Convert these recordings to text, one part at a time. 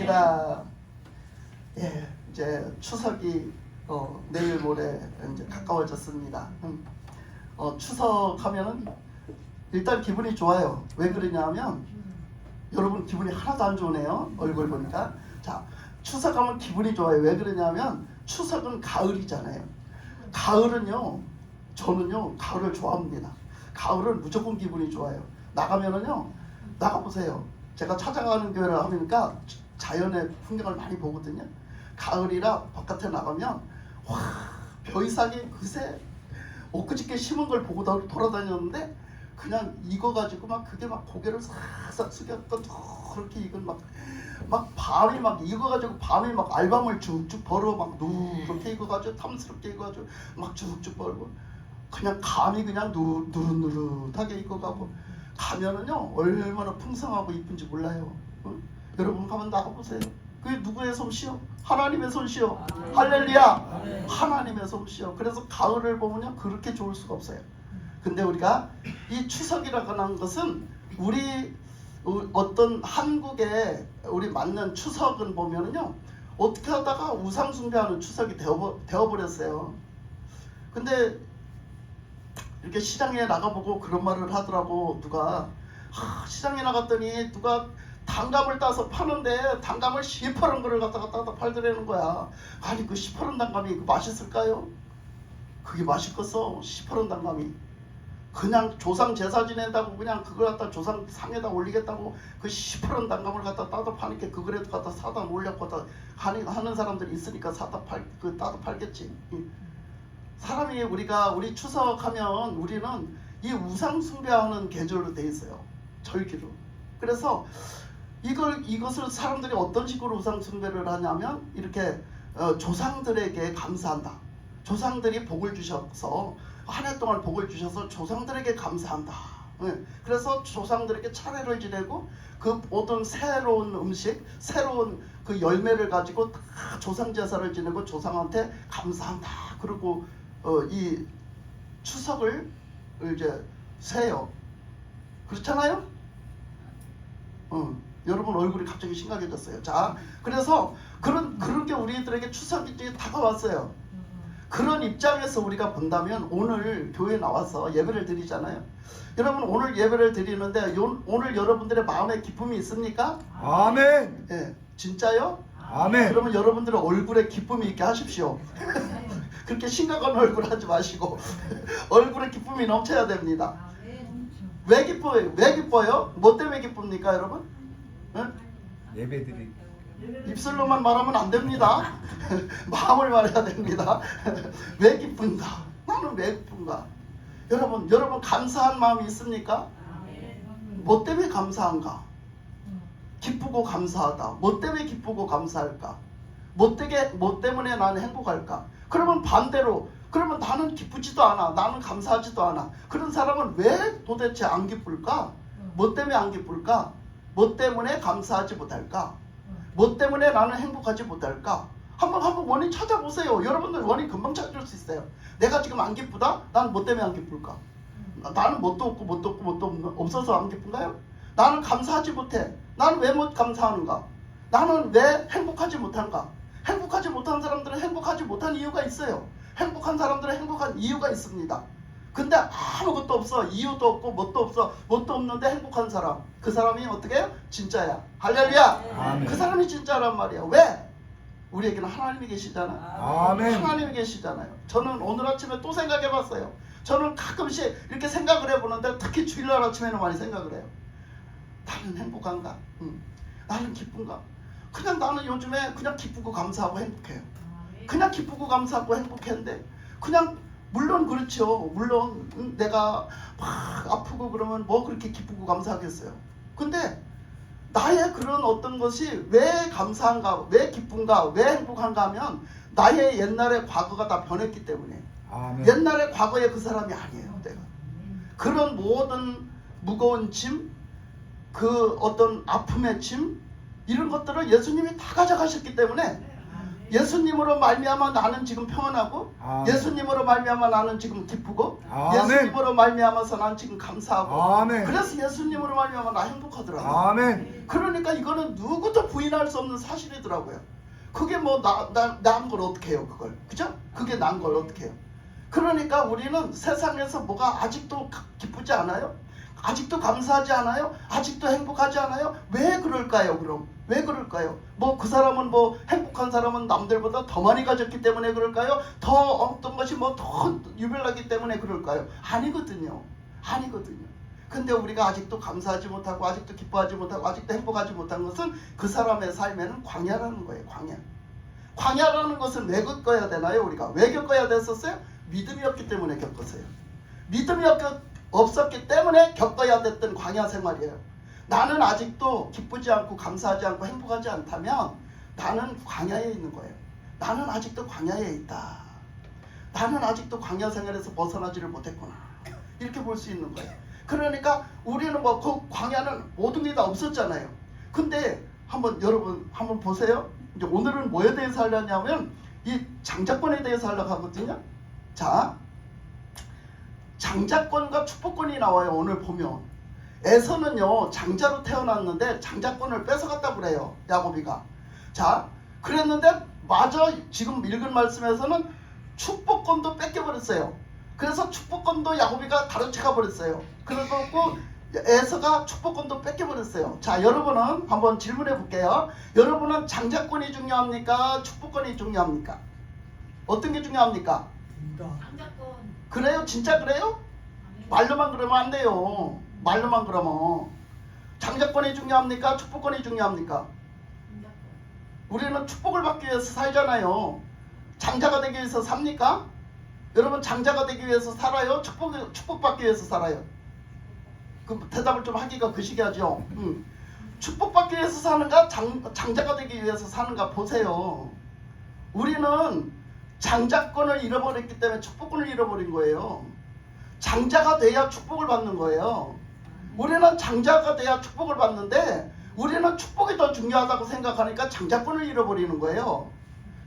반갑습니다. 예, 이제 추석이 내일 모레 이제 가까워졌습니다. 추석하면은 일단 기분이 좋아요. 왜 그러냐면 여러분 기분이 하나도 안 좋으네요. 얼굴 보니까. 자, 추석하면 기분이 좋아요. 왜 그러냐면 추석은 가을이잖아요. 가을은요, 저는요 가을을 좋아합니다. 가을은 무조건 기분이 좋아요. 나가면은요, 나가보세요. 제가 찾아가는 교회를 하니까 자연의 풍경을 많이 보거든요. 가을이라 바깥에 나가면 와, 벼이삭이 그새 엊그저께 심은 걸 보고 돌아다녔는데 그냥 익어가지고 막 그게 막 고개를 싹싹 숙였던 그렇게 익은 막 밤이 막 익어가지고 밤이 막 알밤을 쭉쭉 벌어 막 누렇게 익어가지고 탐스럽게 익어가지고 막 쭉쭉 벌고 그냥 감이 그냥 누릇누릇하게 익어가고 가면은요 얼마나 풍성하고 이쁜지 몰라요. 응? 여러분 가면 나가보세요. 그게 누구의 솜씨요? 하나님의 솜씨요. 할렐루야. 하나님의 솜씨요. 그래서 가을을 보면요 그렇게 좋을 수가 없어요. 근데 우리가 이 추석이라고 하는 것은 우리 어떤 한국에 우리 맞는 추석은 보면은요 어떻게 하다가 우상 숭배하는 추석이 되어버렸어요. 근데 이렇게 시장에 나가보고 그런 말을 하더라고. 누가 시장에 나갔더니 누가 단감을 따서 파는데 단감을 시퍼런 거를 갖다가 팔더라는 거야. 아니 그 시퍼런 단감이 맛있을까요? 그게 맛있겠어? 시퍼런 단감이 그냥 조상 제사 지낸다고 그냥 그걸 갖다 조상 상에다 올리겠다고 그 시퍼런 단감을 갖다 따다 파니까 그거라도 갖다 사다 올렸고 하는 사람들이 있으니까 따다 팔겠지. 사람이 우리 추석하면 우리는 이 우상 숭배하는 계절로 돼 있어요. 절기로. 그래서 이것을 사람들이 어떤 식으로 우상 숭배를 하냐면 이렇게 조상들에게 감사한다. 조상들이 복을 주셔서 한 해 동안 복을 주셔서 조상들에게 감사한다. 그래서 조상들에게 차례를 지내고 그 모든 새로운 음식, 새로운 그 열매를 가지고 다 조상 제사를 지내고 조상한테 감사한다. 그리고 이 추석을 이제 세요. 그렇잖아요? 여러분 얼굴이 갑자기 심각해졌어요. 자, 그래서 그런 게 우리들에게 추석이 다가왔어요. 그런 입장에서 우리가 본다면 오늘 교회에 나와서 예배를 드리잖아요. 여러분 오늘 예배를 드리는데 오늘 여러분들의 마음에 기쁨이 있습니까? 아멘. 예, 진짜요? 아멘. 그러면 여러분들의 얼굴에 기쁨이 있게 하십시오. 그렇게 심각한 얼굴 하지 마시고 얼굴에 기쁨이 넘쳐야 됩니다. 왜 기뻐요? 왜 기뻐요? 뭐 때문에 기쁩니까, 여러분? 예배드리. 입술로만 말하면 안 됩니다. 마음을 말해야 됩니다. 왜 기쁜가? 나는 왜 기쁜가? 여러분 감사한 마음이 있습니까? 뭐 때문에 감사한가? 기쁘고 감사하다. 뭐 때문에 기쁘고 감사할까? 뭐 때문에 나는 행복할까? 그러면 반대로 그러면 나는 기쁘지도 않아. 나는 감사하지도 않아. 그런 사람은 왜 도대체 안 기쁠까? 뭐 때문에 안 기쁠까? 뭐 때문에 감사하지 못할까? 뭐 때문에 나는 행복하지 못할까? 한번 원인 찾아보세요. 여러분들 원인 금방 찾을 수 있어요. 내가 지금 안 기쁘다? 나는 뭐 때문에 안 기쁠까? 나는 뭣도 없어서 안 기쁜가요? 나는 감사하지 못해. 나는 왜 못 감사하는가? 나는 왜 행복하지 못한가? 행복하지 못한 사람들은 행복하지 못한 이유가 있어요. 행복한 사람들은 행복한 이유가 있습니다. 근데 아무것도 없어. 이유도 없고 뭣도 없는데 행복한 사람. 그 사람이 어떻게 해요? 진짜야. 할렐루야. 아멘. 그 사람이 진짜란 말이야. 왜? 우리에게는 하나님이 계시잖아요. 아멘. 하나님이 계시잖아요. 저는 오늘 아침에 또 생각해봤어요. 저는 가끔씩 이렇게 생각을 해보는데 특히 주일날 아침에는 많이 생각을 해요. 나는 행복한가? 나는 기쁜가? 그냥 나는 요즘에 그냥 기쁘고 감사하고 행복해요. 그냥 기쁘고 감사하고 행복했는데 그냥 물론 그렇죠. 물론 내가 막 아프고 그러면 뭐 그렇게 기쁘고 감사하겠어요. 근데 나의 그런 어떤 것이 왜 감사한가, 왜 기쁜가, 왜 행복한가 하면 나의 옛날의 과거가 다 변했기 때문에. 아멘. 옛날의 과거의 그 사람이 아니에요. 내가 그런 모든 무거운 짐, 그 어떤 아픔의 짐 이런 것들을 예수님이 다 가져가셨기 때문에 예수님으로 말미암아 나는 지금 평안하고 아멘. 예수님으로 말미암아 나는 지금 기쁘고 아멘. 예수님으로 말미암아서 난 지금 감사하고 아멘. 그래서 예수님으로 말미암아 나 행복하더라고요. 아멘. 그러니까 이거는 누구도 부인할 수 없는 사실이더라고요. 그게 뭐 나은 걸 어떻게 해요 그걸. 그죠? 그게 나은 걸 어떻게 해요. 그러니까 우리는 세상에서 뭐가 아직도 기쁘지 않아요? 아직도 감사하지 않아요? 아직도 행복하지 않아요? 왜 그럴까요 그럼? 왜 그럴까요? 뭐 그 사람은 뭐 행복한 사람은 남들보다 더 많이 가졌기 때문에 그럴까요? 더 어떤 것이 뭐 더 유별나기 때문에 그럴까요? 아니거든요. 아니거든요. 근데 우리가 아직도 감사하지 못하고 아직도 기뻐하지 못하고 아직도 행복하지 못한 것은 그 사람의 삶에는 광야라는 거예요. 광야. 광야라는 것은 왜 겪어야 되나요? 우리가 왜 겪어야 됐었어요? 믿음이 없기 때문에 겪었어요. 믿음이 없었기 때문에 겪어야 됐던 광야 생활이에요. 나는 아직도 기쁘지 않고 감사하지 않고 행복하지 않다면 나는 광야에 있는 거예요. 나는 아직도 광야에 있다. 나는 아직도 광야 생활에서 벗어나지를 못했구나. 이렇게 볼 수 있는 거예요. 그러니까 우리는 뭐 그 광야는 모든 게 다 없었잖아요. 근데 한번 여러분 한번 보세요. 이제 오늘은 뭐에 대해서 하려냐면 이 장자권에 대해서 하려고 하거든요. 자, 장자권과 축복권이 나와요. 오늘 보면 에서는요 장자로 태어났는데 장자권을 뺏어갔다고 그래요. 야곱이가. 자, 그랬는데 마저 지금 읽은 말씀에서는 축복권도 뺏겨버렸어요. 그래서 축복권도 야곱이가 가로채가 버렸어요. 그래갖고 에서가 축복권도 뺏겨버렸어요. 자, 여러분은 한번 질문해 볼게요. 여러분은 장자권이 중요합니까? 축복권이 중요합니까? 어떤 게 중요합니까? 장자권. 그래요? 진짜 그래요? 말로만 그러면 안 돼요. 말로만 그러면. 장자권이 중요합니까? 축복권이 중요합니까? 장자권. 우리는 축복을 받기 위해서 살잖아요. 장자가 되기 위해서 삽니까? 여러분 장자가 되기 위해서 살아요? 축복받기 위해서 살아요? 그 대답을 좀 하기가 거시기하죠. 축복받기 위해서 사는가? 장자가 되기 위해서 사는가? 보세요. 우리는 장자권을 잃어버렸기 때문에 축복권을 잃어버린 거예요. 장자가 돼야 축복을 받는 거예요. 우리는 장자가 돼야 축복을 받는데 우리는 축복이 더 중요하다고 생각하니까 장자권을 잃어버리는 거예요.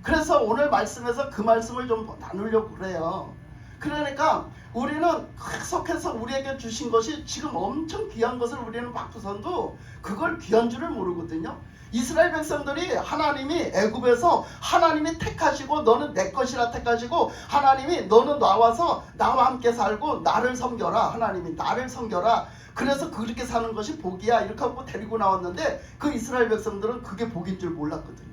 그래서 오늘 말씀에서 그 말씀을 좀 나누려고 그래요. 그러니까 우리는 계속해서 우리에게 주신 것이 지금 엄청 귀한 것을 우리는 받고선도 그걸 귀한 줄을 모르거든요. 이스라엘 백성들이 하나님이 애굽에서 하나님이 택하시고 너는 내 것이라 택하시고 하나님이 너는 나와서 나와 함께 살고 나를 섬겨라. 하나님이 나를 섬겨라. 그래서 그렇게 사는 것이 복이야. 이렇게 하고 데리고 나왔는데 그 이스라엘 백성들은 그게 복인 줄 몰랐거든요.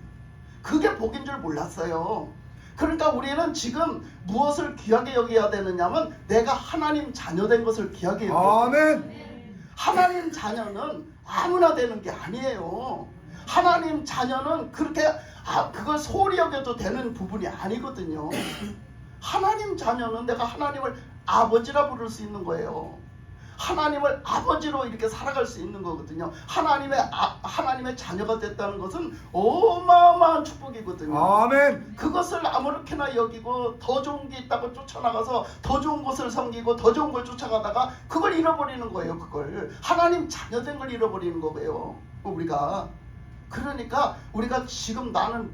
그게 복인 줄 몰랐어요. 그러니까 우리는 지금 무엇을 귀하게 여겨야 되느냐면 내가 하나님 자녀 된 것을 귀하게 여겨야 돼요. 아멘. 하나님 자녀는 아무나 되는 게 아니에요. 하나님 자녀는 그렇게 그걸 소홀히 여겨도 되는 부분이 아니거든요. 하나님 자녀는 내가 하나님을 아버지라 부를 수 있는 거예요. 하나님을 아버지로 이렇게 살아갈 수 있는 거거든요. 하나님의 자녀가 됐다는 것은 어마어마한 축복이거든요. 아멘. 그것을 아무렇게나 여기고 더 좋은 게 있다고 쫓아나가서 더 좋은 곳을 섬기고 더 좋은 걸 쫓아가다가 그걸 잃어버리는 거예요. 그걸 하나님 자녀된 걸 잃어버리는 거예요. 우리가. 그러니까 우리가 지금 나는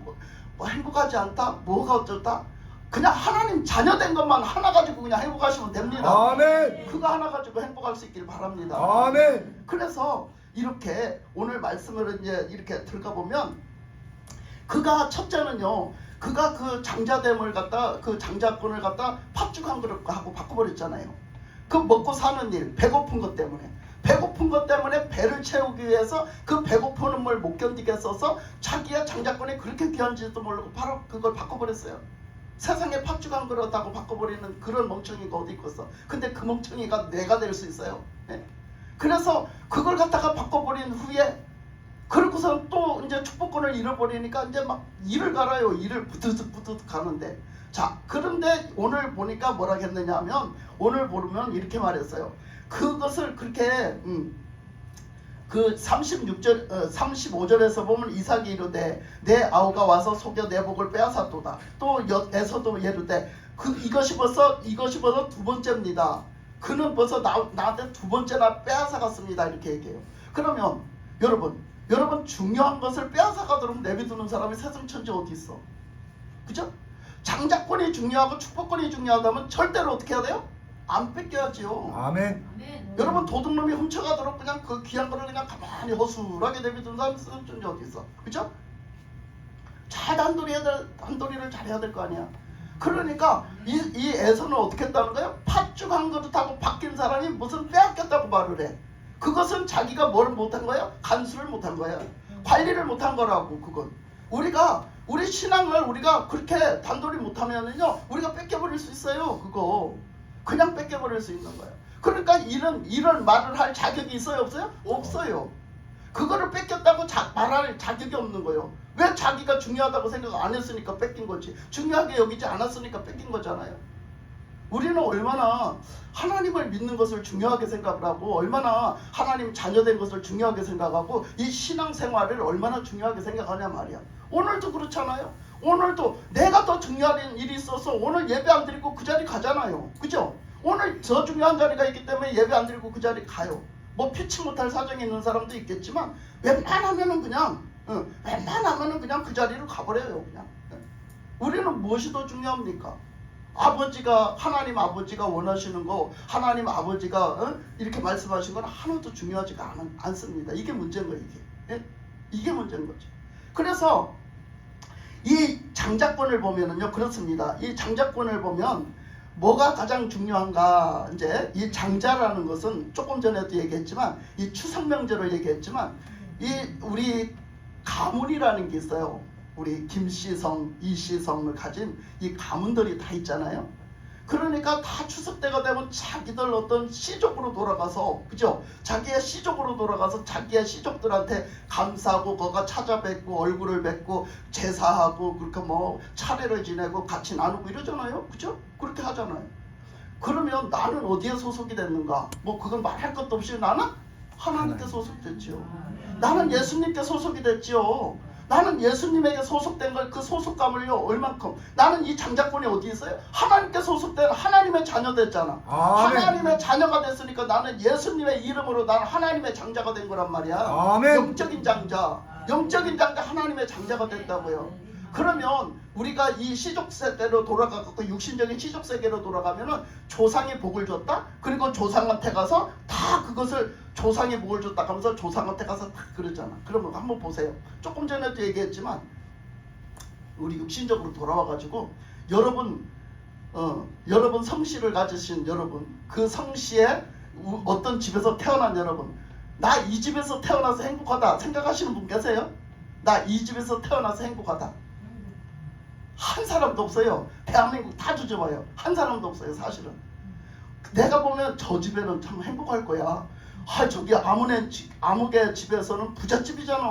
뭐 행복하지 않다? 뭐가 어쩌다? 그냥 하나님 자녀된 것만 하나 가지고 그냥 행복하시면 됩니다. 아멘. 그거 하나 가지고 행복할 수 있길 바랍니다. 아멘. 그래서 이렇게 오늘 말씀을 이제 이렇게 들어가 보면 그가 첫째는요, 그가 그 장자됨을 갖다 그 장자권을 갖다 팥죽 한 그릇하고 바꿔버렸잖아요. 그 먹고 사는 일, 배고픈 것 때문에. 배고픈 것 때문에 배를 채우기 위해서 그 배고프는 걸 못 견디겠어서 자기의 장자권이 그렇게 귀한지도 모르고 바로 그걸 바꿔버렸어요. 세상에 팥죽 한 그릇하고 바꿔버리는 그런 멍청이가 어디 있겠어. 근데 그 멍청이가 내가 될 수 있어요. 네? 그래서 그걸 갖다가 바꿔버린 후에 그러고서 또 이제 축복권을 잃어버리니까 이제 막 일을 갈아요. 일을 부드득 가는데. 자, 그런데 오늘 보니까 뭐라 했느냐 하면 오늘 보면 이렇게 말했어요. 그것을 그렇게 그 35절에서 보면 이삭이 이르되 내 아우가 와서 속여 내 복을 빼앗았도다. 또 에서도 이르되 이것이 벌써 두 번째입니다. 그는 벌써 나한테 두 번째나 빼앗아갔습니다. 이렇게 얘기해요. 그러면 여러분 중요한 것을 빼앗아가도록 내비두는 사람이 세상 천지 어디 있어? 그죠? 장자권이 중요하고 축복권이 중요하다면 절대로 어떻게 해야 돼요? 안 뺏겨야지요. 아멘. 아멘. 여러분 도둑놈이 훔쳐가도록 그냥 그 귀한 거를 그냥 가만히 허술하게 내비둔 사람이 어디 있어? 그죠? 잘 단도리를 잘해야 될 거 아니야. 그러니까 이 에서는 어떻게 했다는 거예요? 팥죽 한 그릇하고 바뀐 사람이 무슨 빼앗겼다고 말을 해. 그것은 자기가 뭘 못한 거예요? 간수를 못한 거예요. 관리를 못한 거라고. 그건 우리가 우리 신앙을 우리가 그렇게 단도리 못하면은요 우리가 뺏겨버릴 수 있어요. 그거 그냥 뺏겨버릴 수 있는 거예요. 그러니까 이런 말을 할 자격이 있어요? 없어요? 없어요. 그거를 뺏겼다고 말할 자격이 없는 거예요. 왜? 자기가 중요하다고 생각 안 했으니까 뺏긴 거지. 중요하게 여기지 않았으니까 뺏긴 거잖아요. 우리는 얼마나 하나님을 믿는 것을 중요하게 생각을 하고 얼마나 하나님 자녀된 것을 중요하게 생각하고 이 신앙생활을 얼마나 중요하게 생각하냐 말이야. 오늘도 그렇잖아요. 오늘도 내가 더 중요한 일이 있어서 오늘 예배 안 드리고 그 자리 가잖아요. 그죠? 오늘 더 중요한 자리가 있기 때문에 예배 안 드리고 그 자리 가요. 뭐 피치 못할 사정이 있는 사람도 있겠지만 웬만하면은 그냥 그 자리로 가버려요. 그냥. 우리는 무엇이 더 중요합니까? 하나님 아버지가 원하시는 거, 하나님 아버지가 이렇게 말씀하신 건 하나도 중요하지가 않습니다. 이게 문제인 거예요. 이게 문제인 거죠. 그래서 이 장자권을 보면은요 그렇습니다. 이 장자권을 보면 뭐가 가장 중요한가? 이제 이 장자라는 것은 조금 전에도 얘기했지만 이 추석 명절을 얘기했지만 이 우리 가문이라는 게 있어요. 우리 김씨성, 이씨성을 가진 이 가문들이 다 있잖아요. 그러니까 다 추석 때가 되면 자기들 어떤 시족으로 돌아가서, 그죠? 자기의 시족으로 돌아가서 자기의 시족들한테 감사하고 거가 찾아뵙고 얼굴을 뵙고 제사하고 그렇게 뭐 차례를 지내고 같이 나누고 이러잖아요. 그죠? 그렇게 하잖아요. 그러면 나는 어디에 소속이 됐는가? 뭐 그건 말할 것도 없이 나는 하나님께 소속됐지요. 나는 예수님께 소속이 됐지요. 나는 예수님에게 소속된 걸 그 소속감을요 얼만큼 나는 이 장자권이 어디 있어요? 하나님께 소속된 하나님의 자녀 됐잖아. 아멘. 하나님의 자녀가 됐으니까 나는 예수님의 이름으로 나는 하나님의 장자가 된 거란 말이야. 아멘. 영적인 장자 하나님의 장자가 됐다고요. 그러면 우리가 이 시족세대로 돌아가고 육신적인 시족세계로 돌아가면은 조상이 복을 줬다. 그리고 조상한테 가서 다 그것을 조상이 복을 줬다 하면서 조상한테 가서 다 그러잖아. 그러면 한번 보세요. 조금 전에도 얘기했지만 우리 육신적으로 돌아와가지고 여러분 성씨를 가지신 여러분, 그 성씨에 어떤 집에서 태어난 여러분, 나 이 집에서 태어나서 행복하다 생각하시는 분 계세요? 나 이 집에서 태어나서 행복하다. 한 사람도 없어요. 대한민국 다 뒤져봐요. 한 사람도 없어요. 사실은. 내가 보면 저 집에는 참 행복할 거야. 저기 아무개 집에서는 부잣집이잖아.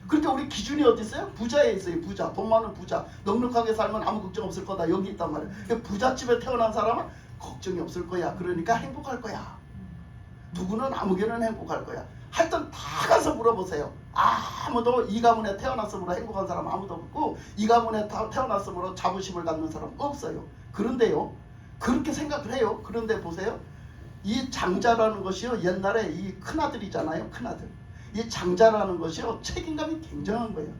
그러니까 우리 기준이 어디 있어요? 부자에 있어요. 부자. 돈 많은 부자. 넉넉하게 살면 아무 걱정 없을 거다. 여기 있단 말이야. 그러니까 부잣집에 태어난 사람은 걱정이 없을 거야. 그러니까 행복할 거야. 누구는 아무개는 행복할 거야. 하여튼 다 가서 물어보세요. 아무도 이 가문에 태어났으므로 행복한 사람 아무도 없고 이 가문에 태어났으므로 자부심을 갖는 사람 없어요. 그런데요, 그렇게 생각을 해요. 그런데 보세요. 이 장자라는 것이요, 옛날에 이 큰아들이잖아요. 큰아들. 이 장자라는 것이요, 책임감이 굉장한 거예요.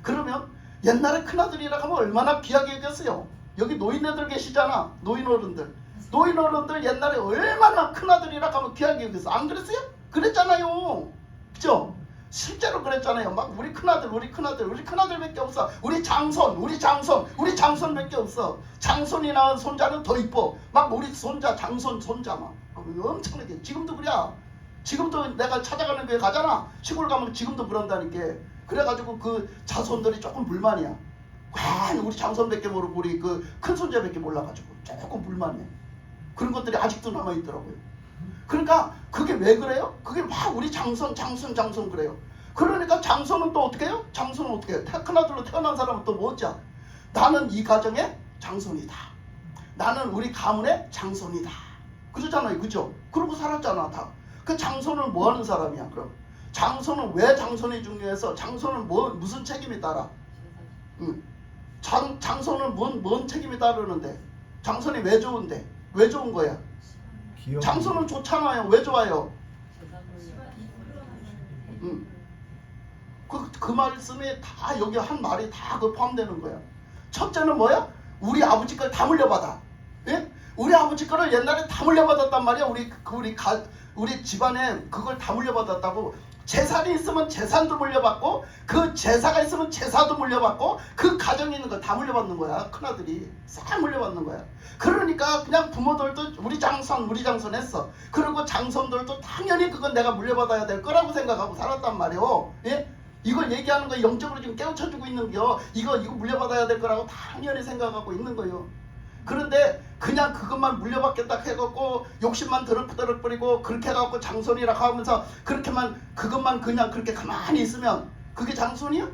그러면 옛날에 큰아들이라고 하면 얼마나 귀하게 여겼어요. 여기 노인네들 계시잖아. 노인어른들 옛날에 얼마나 큰아들이라고 하면 귀하게 여겼어. 안 그랬어요? 그랬잖아요. 그죠? 실제로 그랬잖아요. 막 우리 큰아들밖에 없어. 우리 장손밖에 없어. 장손이 낳은 손자는 더 이뻐. 막 우리 장손 막 엄청나게. 지금도 그래. 지금도 내가 찾아가는 교회 가잖아. 시골 가면 지금도 그런다니까. 그래가지고 그 자손들이 조금 불만이야. 괜히 우리 장손밖에 모르고 우리 그 큰손자밖에 몰라가지고 조금 불만이야. 그런 것들이 아직도 남아있더라고요. 그러니까 그게 왜 그래요? 그게 막 우리 장손 그래요. 그러니까 장손은 또 어떻게 해요? 장손은 어떻게 해요? 큰아들로 태어난 사람은 또 뭐지? 나는 이 가정의 장손이다. 나는 우리 가문의 장손이다. 그러잖아요. 그죠? 그러고 살았잖아. 다. 그 장손은 뭐 하는 사람이야? 그럼 장손은 왜 장손이 중요해서 장손은 무슨 책임이 따라? 장손은 뭔 책임이 따르는데? 장손이 왜 좋은데? 왜 좋은 거야? 장손은 좋잖아요. 왜 좋아요? 그 말씀에 다 여기 한 말이 다 그 포함되는 거야. 첫째는 뭐야? 우리 아버지 걸 다 물려받아. 예? 우리 아버지 거를 옛날에 다 물려받았단 말이야. 우리 집안에 그걸 다 물려받았다고. 재산이 있으면 재산도 물려받고, 그 제사가 있으면 제사도 물려받고, 그 가정에 있는 거 다 물려받는 거야. 큰아들이 싹 물려받는 거야. 그러니까 그냥 부모들도 우리 장손 했어. 그리고 장손들도 당연히 그건 내가 물려받아야 될 거라고 생각하고 살았단 말이오. 예? 이걸 얘기하는 거 영적으로 지금 깨우쳐주고 있는 겨. 이거 물려받아야 될 거라고 당연히 생각하고 있는 거예요. 그런데 그냥 그것만 물려받겠다 해갖고 욕심만 드럭드럭 부리고 그렇게 해갖고 장손이라 하면서 그것만 그냥 그렇게 가만히 있으면 그게 장손이야?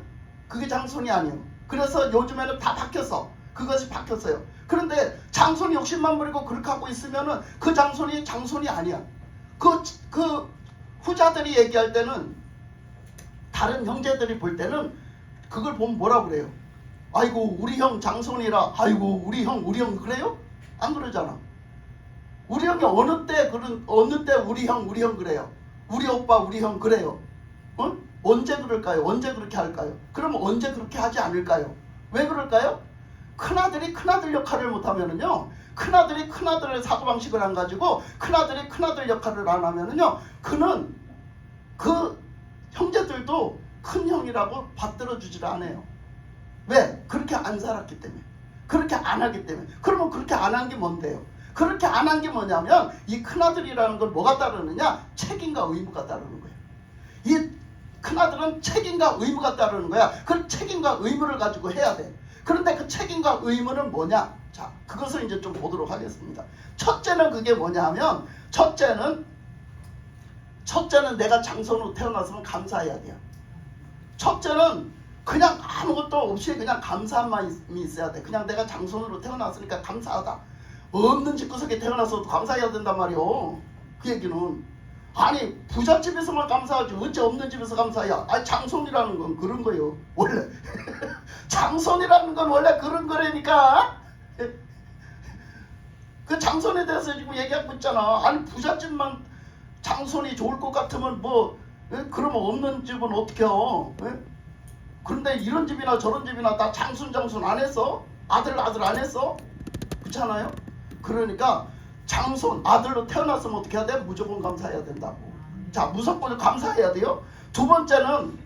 그게 장손이 아니에요. 그래서 요즘에는 다 바뀌었어. 그것이 바뀌었어요. 그런데 장손 욕심만 부리고 그렇게 하고 있으면은 그 장손이 아니야. 그 후자들이 얘기할 때는, 다른 형제들이 볼 때는 그걸 보면 뭐라 그래요? 아이고 우리 형 장손이라, 아이고 우리 형 그래요? 안 그러잖아. 우리 형이 어느 때 우리 형 그래요? 우리 오빠 우리 형 그래요? 어? 언제 그럴까요? 언제 그렇게 할까요? 그러면 언제 그렇게 하지 않을까요? 왜 그럴까요? 큰아들이 큰아들 역할을 못하면은요, 큰아들이 큰아들의 사고방식을 안 가지고 큰아들이 큰아들 역할을 안 하면은요, 그 형제들도 큰 형이라고 받들어주질 않아요. 왜? 그렇게 안 살았기 때문에. 그렇게 안 하기 때문에. 그러면 그렇게 안 한 게 뭔데요? 그렇게 안 한 게 뭐냐면, 이 큰아들이라는 건 뭐가 따르느냐? 책임과 의무가 따르는 거예요. 이 큰아들은 책임과 의무가 따르는 거야. 그 책임과 의무를 가지고 해야 돼. 그런데 그 책임과 의무는 뭐냐? 자, 그것을 이제 좀 보도록 하겠습니다. 첫째는 그게 뭐냐 하면, 첫째는 내가 장손으로 태어났으면 감사해야 돼요. 첫째는 그냥 아무것도 없이 그냥 감사한 마음이 있어야 돼. 그냥 내가 장손으로 태어났으니까 감사하다. 없는 집구석에 태어나서도 감사해야 된단 말이오. 그 얘기는, 아니 부잣집에서만 감사하지 어째 없는 집에서 감사해야. 아니 장손이라는 건 그런 거예요. 원래 장손이라는 건 원래 그런 거라니까. 그 장손에 대해서 지금 얘기하고 있잖아. 아니 부잣집만 장손이 좋을 것 같으면 그러면 없는 집은 어떻게 해요? 그런데 이런 집이나 저런 집이나 다 장손 안 했어? 아들 안 했어? 그렇잖아요? 그러니까 장손 아들로 태어났으면 어떻게 해야 돼? 무조건 감사해야 된다고. 자, 무조건 감사해야 돼요. 두 번째는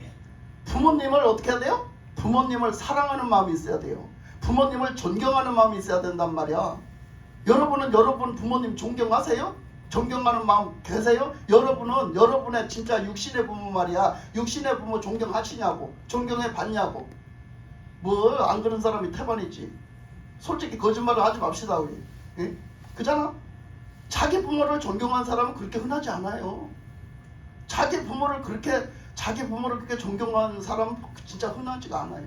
부모님을 어떻게 해야 돼요? 부모님을 사랑하는 마음이 있어야 돼요. 부모님을 존경하는 마음이 있어야 된단 말이야. 여러분은 여러분 부모님 존경하세요? 존경하는 마음 계세요? 여러분은 여러분의 진짜 육신의 부모 말이야. 육신의 부모 존경하시냐고, 존경해 봤냐고. 안 그런 사람이 태반이지. 솔직히 거짓말을 하지 맙시다 우리. 예? 그잖아? 자기 부모를 존경한 사람은 그렇게 흔하지 않아요. 자기 부모를 그렇게 존경하는 사람은 진짜 흔하지가 않아요.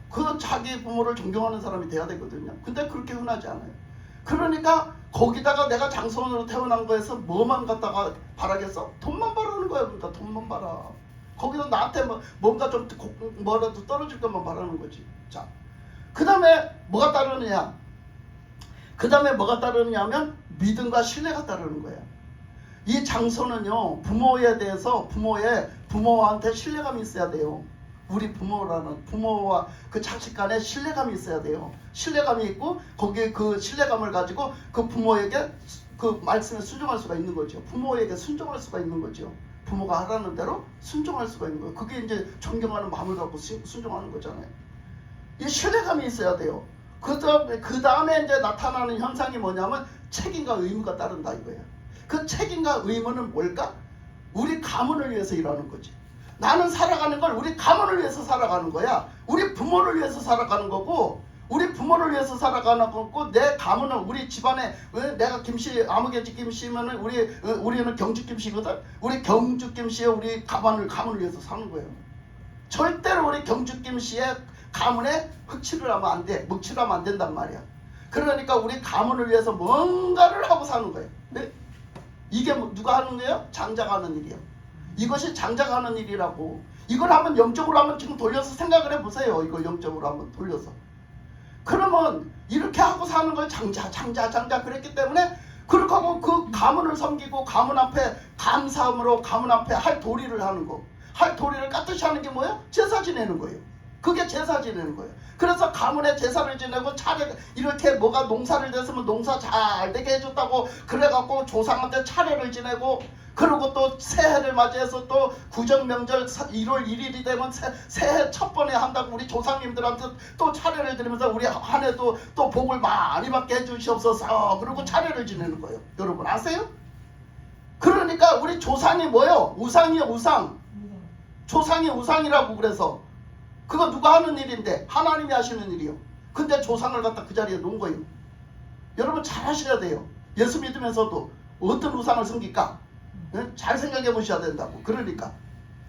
그 자기 부모를 존경하는 사람이 돼야 되거든요. 근데 그렇게 흔하지 않아요. 그러니까 거기다가 내가 장손으로 태어난 거에서 뭐만 갖다가 바라겠어? 돈만 바라는 거야. 그러니까 돈만 바라. 거기서 나한테 뭔가 좀 뭐라도 떨어질 것만 바라는 거지. 자, 그 다음에 뭐가 따르느냐면 믿음과 신뢰가 따르는 거야. 이 장손은요, 부모한테 신뢰감이 있어야 돼요. 우리 부모와 그 자식 간에 신뢰감이 있어야 돼요. 신뢰감이 있고 거기에 그 신뢰감을 가지고 그 부모에게 그 말씀에 순종할 수가 있는 거죠. 부모에게 순종할 수가 있는 거죠. 부모가 하라는 대로 순종할 수가 있는 거예요. 그게 이제 존경하는 마음을 갖고 순종하는 거잖아요. 이 신뢰감이 있어야 돼요. 그 다음에 이제 나타나는 현상이 뭐냐면 책임과 의무가 따른다 이거예요. 그 책임과 의무는 뭘까? 우리 가문을 위해서 일하는 거지. 나는 살아가는 걸 우리 가문을 위해서 살아가는 거야. 우리 부모를 위해서 살아가는 거고, 우리 부모를 위해서 살아가는 거고, 내 가문은 우리 집안에, 내가 아무개지 김씨면은 우리는 경주 김씨거든. 우리 경주 김씨의 우리 가문을 위해서 사는 거예요. 절대로 우리 경주 김씨의 가문에 묵칠을 하면 안 된단 말이야. 그러니까 우리 가문을 위해서 뭔가를 하고 사는 거예요. 네? 이게 누가 하는 거예요? 장자가 하는 일이에요. 이것이 장자가 하는 일이라고. 이걸 한번 영적으로 한번 지금 돌려서 생각을 해보세요. 이걸 영적으로 한번 돌려서. 그러면 이렇게 하고 사는 걸 장자 그랬기 때문에 그렇게 하고 그 가문을 섬기고 가문 앞에 감사함으로 가문 앞에 할 도리를 하는 거. 할 도리를 깍듯이 하는 게 뭐예요? 제사 지내는 거예요. 그게 제사 지내는 거예요. 그래서 가문에 제사를 지내고 차례 이렇게 뭐가 농사를 됐으면 농사 잘 되게 해줬다고 그래갖고 조상한테 차례를 지내고 그리고 또 새해를 맞이해서 또 구정명절 1월 1일이 되면 새해 첫 번에 한다고 우리 조상님들한테 또 차례를 드리면서 우리 한 해도 또 복을 많이 받게 해주시옵소서. 그리고 차례를 지내는 거예요. 여러분 아세요? 그러니까 우리 조상이 뭐예요? 우상이에요. 우상. 조상이 우상이라고. 그래서 그거 누가 하는 일인데 하나님이 하시는 일이요. 근데 조상을 갖다 그 자리에 놓은 거예요. 여러분 잘 하셔야 돼요. 예수 믿으면서도 어떤 우상을 섬길까? 잘 생각해 보셔야 된다고. 그러니까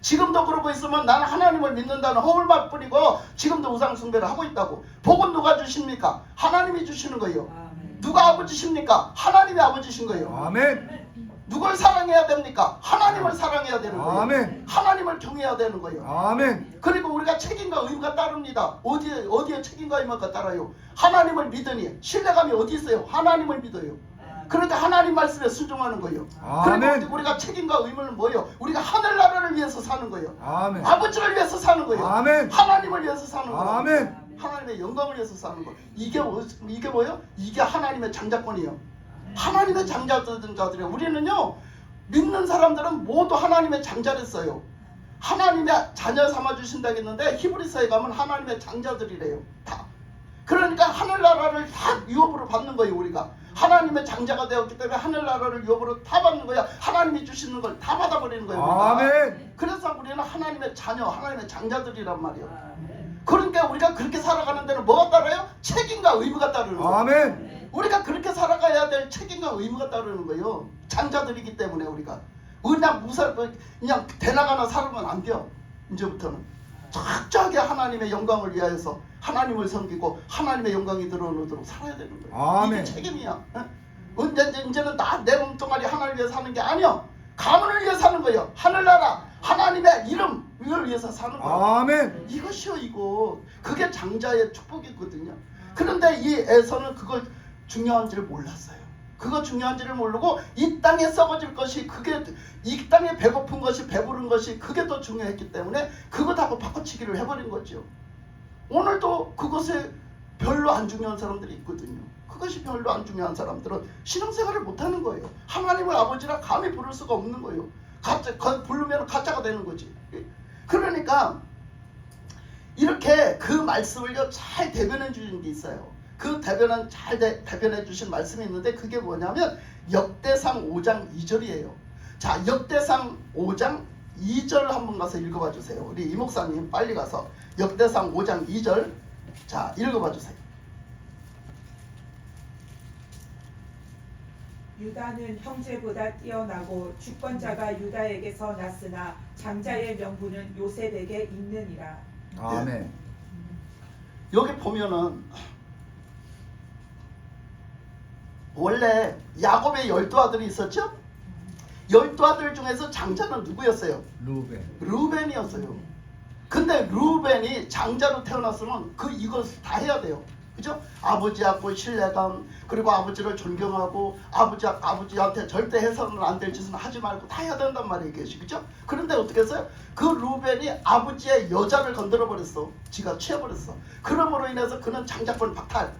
지금도 그러고 있으면 나는 하나님을 믿는다는 허울만 뿌리고 지금도 우상 숭배를 하고 있다고. 복은 누가 주십니까? 하나님이 주시는 거예요. 누가 아버지십니까? 하나님이 아버지신 거예요. 아멘. 누굴 사랑해야 됩니까? 하나님을 사랑해야 되는 거예요. 아멘. 하나님을 경외해야 되는 거예요. 아멘. 그리고 우리가 책임과 의무가 따릅니다. 어디에 책임과 의무가 따라요? 하나님을 믿으니 신뢰감이 어디 있어요? 하나님을 믿어요. 그러니까 하나님 말씀에 순종하는 거예요. 아멘. 그리고 우리가 책임과 의무는 뭐예요? 우리가 하늘나라를 위해서 사는 거예요. 아멘. 아버지를 위해서 사는 거예요. 아멘. 하나님을 위해서 사는 거예요. 아멘. 하나님의 영광을 위해서 사는 거. 이게 뭐예요? 이게 하나님의 장자권이에요. 하나님의 장자들이에요. 우리는요 믿는 사람들은 모두 하나님의 장자랬어요. 하나님의 자녀 삼아 주신다 했는데 히브리서에 가면 하나님의 장자들이래요. 다. 그러니까 하늘나라를 다 유업으로 받는 거예요. 우리가 하나님의 장자가 되었기 때문에 하늘나라를 유업으로 다 받는 거야. 하나님이 주시는 걸 다 받아버리는 거예요. 우리가. 아멘. 그래서 우리는 하나님의 자녀, 하나님의 장자들이란 말이에요. 그러니까 우리가 그렇게 살아가는 데는 뭐가 따라요? 책임과 의무가 따르는 거예요. 아멘. 우리가 그렇게 살아가야 될 책임과 의무가 따르는 거예요. 장자들이기 때문에 우리가 그냥 대나가나 살면 안 돼요. 이제부터는 철저하게 하나님의 영광을 위하여서 하나님을 섬기고 하나님의 영광이 드러나도록 살아야 되는 거예요. 아멘. 이게 책임이야. 이제는 내 몸뚱아리 하나님을 위해 사는 게 아니야. 가문을 위해 사는 거예요. 하늘나라 하나님의 이름을 위해서 사는 거예요. 아멘. 이것이요 이거. 그게 장자의 축복이거든요. 그런데 이 에서는 그걸 중요한지를 몰랐어요. 그거 중요한지를 모르고 이 땅에 썩어질 것이 그게 이 땅에 배고픈 것이 배부른 것이 그게 더 중요했기 때문에 그것하고 바꿔치기를 해버린 거죠. 오늘도 그것에 별로 안 중요한 사람들이 있거든요. 그것이 별로 안 중요한 사람들은 신앙생활을 못하는 거예요. 하나님을 아버지라 감히 부를 수가 없는 거예요. 부르면 가짜가 되는 거지. 그러니까 이렇게 그 말씀을요 잘 대변해 주는 게 있어요. 그 대변해 주신 말씀이 있는데 그게 뭐냐면 역대상 5장 2절이에요. 자, 역대상 5장 2절 한번 가서 읽어봐 주세요. 우리 이 목사님 빨리 가서 역대상 5장 2절 자 읽어봐 주세요. 유다는 형제보다 뛰어나고 주권자가 유다에게서 났으나 장자의 명분은 요셉에게 있느니라. 아멘. 여기 보면은 원래 야곱의 12아들이 있었죠? 12아들 중에서 장자는 누구였어요? 루벤. 루벤이었어요. 근데 루벤이 장자로 태어났으면 이것을 다 해야 돼요. 그죠? 아버지하고 신뢰감, 그리고 아버지를 존경하고 아버지한테 절대 해서는 안 될 짓은 하지 말고 다 해야 된단 말이에요. 그죠? 그런데 어떻게 했어요? 그 루벤이 아버지의 여자를 건드려 버렸어. 지가 취해버렸어. 그러므로 인해서 그는 장자권 박탈.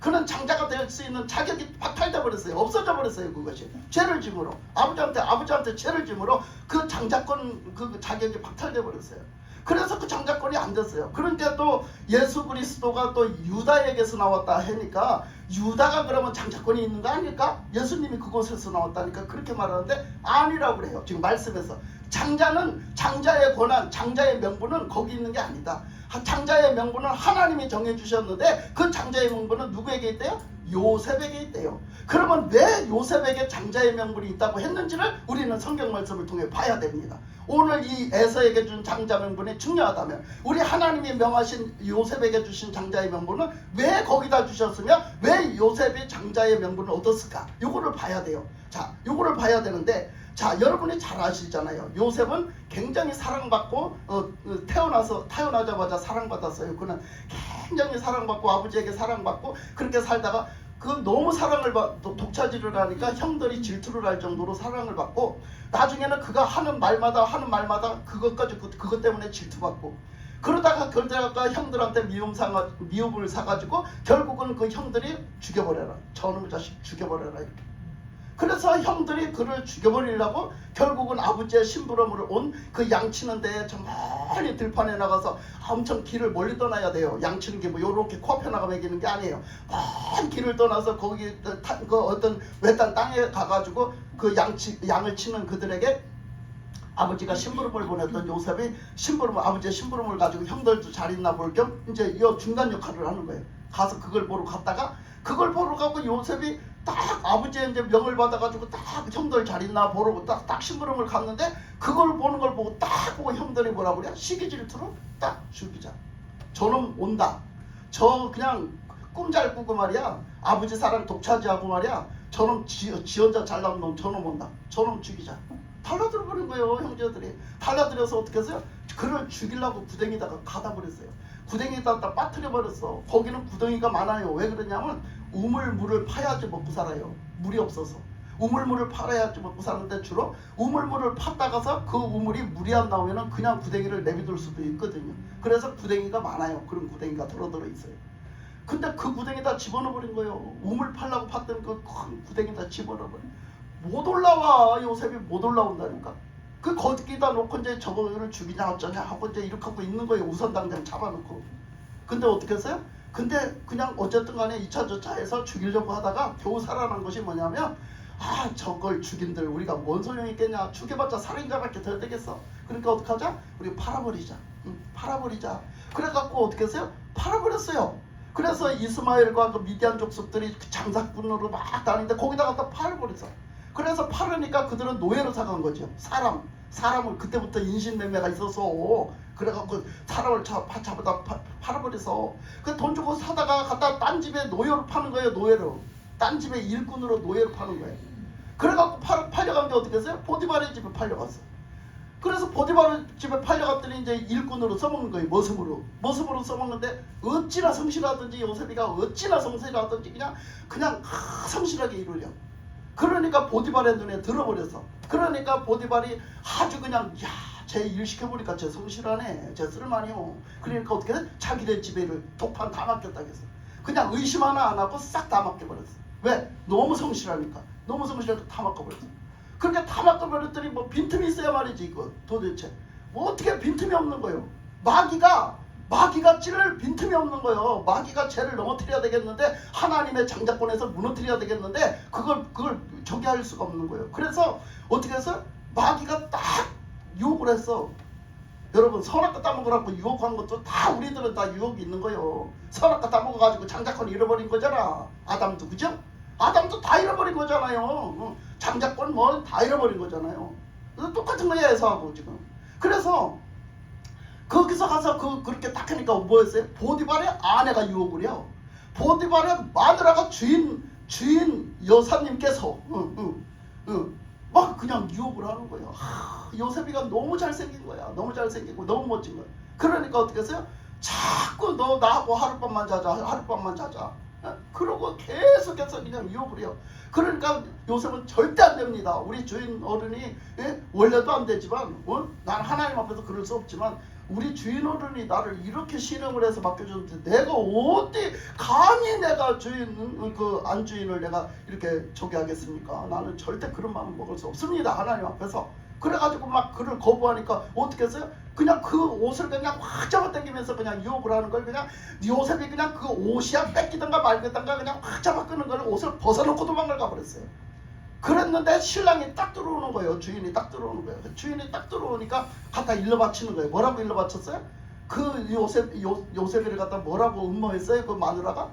그는 장자가 될 수 있는 자격이 박탈돼 버렸어요. 없어져 버렸어요. 그것이 죄를 짐으로 아버지한테 죄를 짐으로 그 장자권 그 자격이 박탈돼 버렸어요. 그래서 그 장자권이 안 됐어요. 그런데 또 예수 그리스도가 또 유다에게서 나왔다 하니까 유다가 그러면 장자권이 있는 거 아닐까? 예수님이 그곳에서 나왔다니까 그렇게 말하는데 아니라고 그래요. 지금 말씀에서 장자는 장자의 권한, 장자의 명분은 거기 있는 게 아니다. 장자의 명분은 하나님이 정해주셨는데 그 장자의 명분은 누구에게 있대요? 요셉에게 있대요. 그러면 왜 요셉에게 장자의 명분이 있다고 했는지를 우리는 성경 말씀을 통해 봐야 됩니다. 오늘 이 에서에게 준 장자 명분이 중요하다면 우리 하나님이 명하신 요셉에게 주신 장자의 명분은 왜 거기다 주셨으며 왜 요셉이 장자의 명분을 얻었을까? 요거를 봐야 돼요. 자, 요거를 봐야 되는데 자, 여러분이 잘 아시잖아요. 요셉은 굉장히 사랑받고 태어나자마자 사랑받았어요. 그는 굉장히 사랑받고 아버지에게 사랑받고 그렇게 살다가 너무 사랑을 독차지를 하니까 형들이 질투를 할 정도로 사랑을 받고 나중에는 그가 하는 말마다 그것 때문에 질투받고 그러다가 형들한테 미움을 사가지고 결국은 그 형들이 죽여버려라. 저놈의 자식 죽여버려라. 그래서 형들이 그를 죽여버리려고 결국은 아버지의 심부름으로 온 그 양치는 데에 저 멀리 들판에 나가서 엄청 길을 멀리 떠나야 돼요. 양치는 게 뭐 요렇게 코앞에 나가 먹이는 게 아니에요. 먼 길을 떠나서 거기 그 어떤 외딴 땅에 가가지고 그 양을 치는 그들에게 아버지가 심부름을 보냈던 요셉이 아버지의 심부름을 가지고 형들도 잘 있나 볼 겸 이제 이 중간 역할을 하는 거예요. 가서 그걸 보러 갔다가 그걸 보러 가고 요셉이 딱 아버지의 이제 명을 받아가지고 딱 형들 잘 있나 보러 딱 심부름을 갔는데 그걸 보는 걸 보고 딱 보고 형들이 뭐라고 그래? 시기 질투로 딱 죽이자. 저놈 온다. 저 그냥 꿈 잘 꾸고 말이야. 아버지 사랑 독차지하고 말이야. 저놈 지원자 잘 나온 놈 저놈 온다. 저놈 죽이자. 달라들어 버린 거예요. 형제들이. 달라들여서 어떻게 했어요? 그를 죽이려고 구덩이다가 가다 버렸어요. 구덩이에다 빠뜨려 버렸어. 거기는 구덩이가 많아요. 왜 그러냐면 우물물을 파야지 먹고 살아요. 물이 없어서. 우물물을 팔아야지 먹고 사는데 주로 우물물을 팠다가서 그 우물이 물이 안 나오면 그냥 구덩이를 내비둘 수도 있거든요. 그래서 구덩이가 많아요. 그런 구덩이가 더러더러 있어요. 근데 그 구덩이다 집어넣어 버린 거예요. 우물 팔라고 팠던 그 큰 구덩이다 집어넣어 버린. 못 올라와. 요셉이 못 올라온다니까. 그 거기다 놓고 이제 저거를 죽이냐 어쩌냐 하고 이제 이렇게 하고 있는 거예요. 우선 당장 잡아놓고. 근데 어떻게 했어요? 근데 그냥 어쨌든 간에 2차 저차 해서 죽이려고 하다가 겨우 살아난 것이 뭐냐면 저걸 죽인들 우리가 뭔 소용이 있겠냐. 죽여봤자 살인자밖에 더 되겠어. 그러니까 어떡하자? 우리 팔아버리자. 팔아버리자. 그래갖고 어떻게 했어요? 팔아버렸어요. 그래서 이스마엘과 그 미디안 족속들이 그 장사꾼으로 막 다니는데 거기다 갖다 팔아버렸어. 그래서 팔으니까 그들은 노예로 사간 거죠. 사람을 그때부터 인신매매가 있어서 그래갖고 사람을 잡아다 팔아버려서 그 돈 주고 사다가 갖다 딴 집에 노예로 파는 거예요. 노예로. 딴 집에 일꾼으로 노예로 파는 거예요. 그래갖고 팔려간 게 어떻게 했어요? 포디바르의 집에 팔려갔어. 그래서 포디바르 집에 팔려갔더니 이제 일꾼으로 써먹는 거예요. 머슴으로 써먹는데 어찌나 성실하든지 요셉이가 어찌나 성실하든지 그냥 성실하게 이루려. 그러니까 포디발의 눈에 들어버렸어. 그러니까 포디발이 아주 그냥 쟤 일 시켜보니까 쟤 성실하네. 쟤 쓸만해요. 그러니까 어떻게 돼? 자기네 집에를 독판 다 맡겼다겠어. 그냥 의심 하나 안 하고 싹 다 맡겨버렸어. 왜? 너무 성실하니까. 너무 성실하니까 다 맡겨버렸어. 그러니까 다 맡겨버렸더니 뭐 빈틈이 있어야 말이지 이거 도대체. 뭐 어떻게 빈틈이 없는 거예요. 마귀가 찌를 빈틈이 없는 거예요. 마귀가 죄를 넘어뜨려야 되겠는데 하나님의 장자권에서 무너뜨려야 되겠는데 그걸 저기 할 수가 없는 거예요. 그래서 어떻게 해서 마귀가 딱 유혹을 했어. 여러분 선악과 따먹으라고 유혹한 것도 다 우리들은 다 유혹이 있는 거예요. 선악과 따먹어가지고 장자권 잃어버린 거잖아. 아담도 그죠? 아담도 다 잃어버린 거잖아요. 장자권 뭐 다 잃어버린 거잖아요. 똑같은 거야 에서하고 지금. 그래서 거기서 가서 그렇게 딱 하니까 뭐였어요? 포디발의 아내가 유혹을 해요. 포디발의 마누라가 주인 여사님께서 막 그냥 유혹을 하는 거예요. 요셉이가 너무 잘생긴 거야. 너무 잘생기고 너무 멋진 거야. 그러니까 어떻게 했어요? 자꾸 너 나하고 하룻밤만 자자. 그러고 계속해서 그냥 유혹을 해요. 그러니까 요셉은 절대 안 됩니다. 우리 주인 어른이 원래도 안 되지만 난 하나님 앞에서 그럴 수 없지만 우리 주인 어른이 나를 이렇게 신음을 해서 맡겨줬는데 내가 어디 감히 내가 안주인을 내가 이렇게 저기 하겠습니까? 나는 절대 그런 마음 먹을 수 없습니다. 하나님 앞에서. 그래가지고 막 그를 거부하니까 어떻게 했어요? 그냥 그 옷을 그냥 확 잡아당기면서 그냥 유혹을 하는 걸 그냥 요셉이 그냥 그 옷이야 뺏기든가 말겠던가 그냥 확 잡아 끄는 걸 옷을 벗어놓고 도망을 가버렸어요. 그랬는데 신랑이 딱 들어오는 거예요. 주인이 딱 들어오는 거예요. 주인이 딱 들어오니까 갖다 일러 바치는 거예요. 뭐라고 일러 바쳤어요? 그 요셉이를 갖다 뭐라고 음모했어요? 그 마누라가?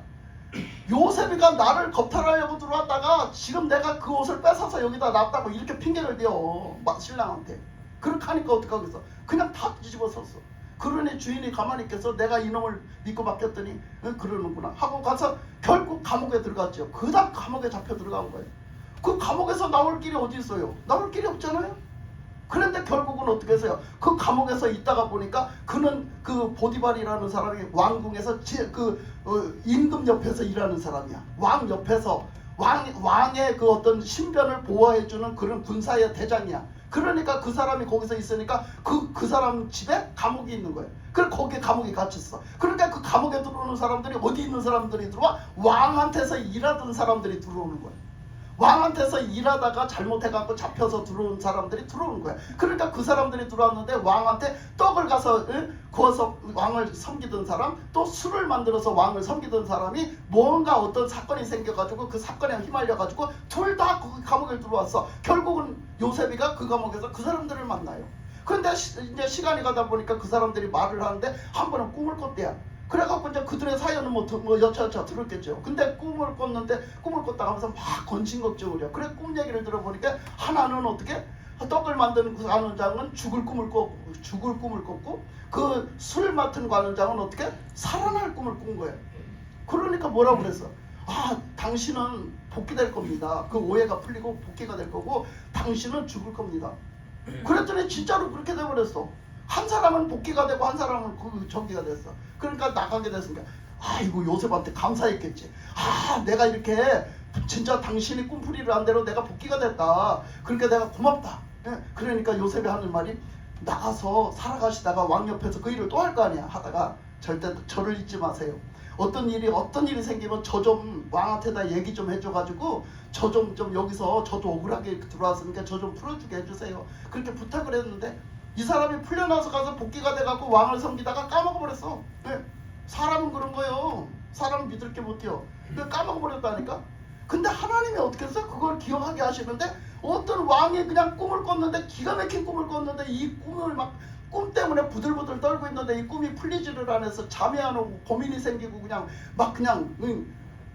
요셉이가 나를 겁탈하려고 들어왔다가 지금 내가 그 옷을 뺏어서 여기다 놨다고 이렇게 핑계를 대요. 신랑한테. 그렇게 하니까 어떡하겠어? 그냥 다 뒤집어 썼어. 그러니 주인이 가만히 있겠어? 내가 이놈을 믿고 맡겼더니 그러는구나 하고 가서 결국 감옥에 들어갔죠. 그다음 감옥에 잡혀 들어간 거예요. 그 감옥에서 나올 길이 어디 있어요? 나올 길이 없잖아요. 그런데 결국은 어떻게 했어요? 그 감옥에서 있다가 보니까 그는 그 보디발이라는 사람이 왕궁에서 임금 옆에서 일하는 사람이야. 왕 옆에서 왕의 그 어떤 신변을 보호해주는 그런 군사의 대장이야. 그러니까 그 사람이 거기서 있으니까 그 사람 집에 감옥이 있는 거예요. 그래서 거기에 감옥에 갇혔어. 그러니까 그 감옥에 들어오는 사람들이 어디 있는 사람들이 들어와? 왕한테서 일하던 사람들이 들어오는 거예요. 왕한테서 일하다가 잘못해갖고 잡혀서 들어온 사람들이 들어오는 거야. 그러니까 그 사람들이 들어왔는데 왕한테 떡을 가서 구워서 왕을 섬기던 사람, 또 술을 만들어서 왕을 섬기던 사람이 뭔가 어떤 사건이 생겨가지고 그 사건에 휘말려가지고 둘 다 그 감옥에 들어왔어. 결국은 요셉이가 그 감옥에서 그 사람들을 만나요. 그런데 이제 시간이 가다 보니까 그 사람들이 말을 하는데 한 번은 꿈을 꿨대요. 그래갖고 이제 그들의 사연은 뭐 여차저차 들었겠죠. 근데 꿈을 꿨는데 꿈을 꿨다 하면서 막 건진걱정을 해요. 그래 꿈 얘기를 들어보니까 하나는 어떻게 떡을 만드는 그 관원장은 죽을 꿈을 꿨고 그 술 맡은 관원장은 어떻게 살아날 꿈을 꾼 거예요. 그러니까 뭐라고 그랬어? 아, 당신은 복귀될 겁니다. 그 오해가 풀리고 복귀가 될 거고 당신은 죽을 겁니다. 그랬더니 진짜로 그렇게 돼버렸어. 한 사람은 복귀가 되고 한 사람은 그 정기가 됐어. 그러니까 나가게 됐으니까 아이고 요셉한테 감사했겠지. 아, 내가 이렇게 진짜 당신이 꿈풀이를 한 대로 내가 복귀가 됐다. 그러니까 내가 고맙다. 그러니까 요셉이 하는 말이 나가서 살아가시다가 왕 옆에서 그 일을 또 할 거 아니야. 하다가 절대 저를 잊지 마세요. 어떤 일이 생기면 저 좀 왕한테다 얘기 좀 해줘가지고 저 좀 여기서 저도 억울하게 들어왔으니까 저 좀 풀어주게 해주세요. 그렇게 부탁을 했는데 이 사람이 풀려나서 가서 복귀가 돼갖고 왕을 섬기다가 까먹어버렸어. 네. 사람은 그런 거예요. 사람은 믿을 게 못해요. 까먹어버렸다니까. 근데 하나님이 어떻게 했어요? 그걸 기억하게 하시는데 어떤 왕이 그냥 꿈을 꿨는데 기가 막힌 꿈을 꿨는데 이 꿈을 막 꿈 때문에 부들부들 떨고 있는데 이 꿈이 풀리지를 않아서 잠이 안 오고 고민이 생기고 그냥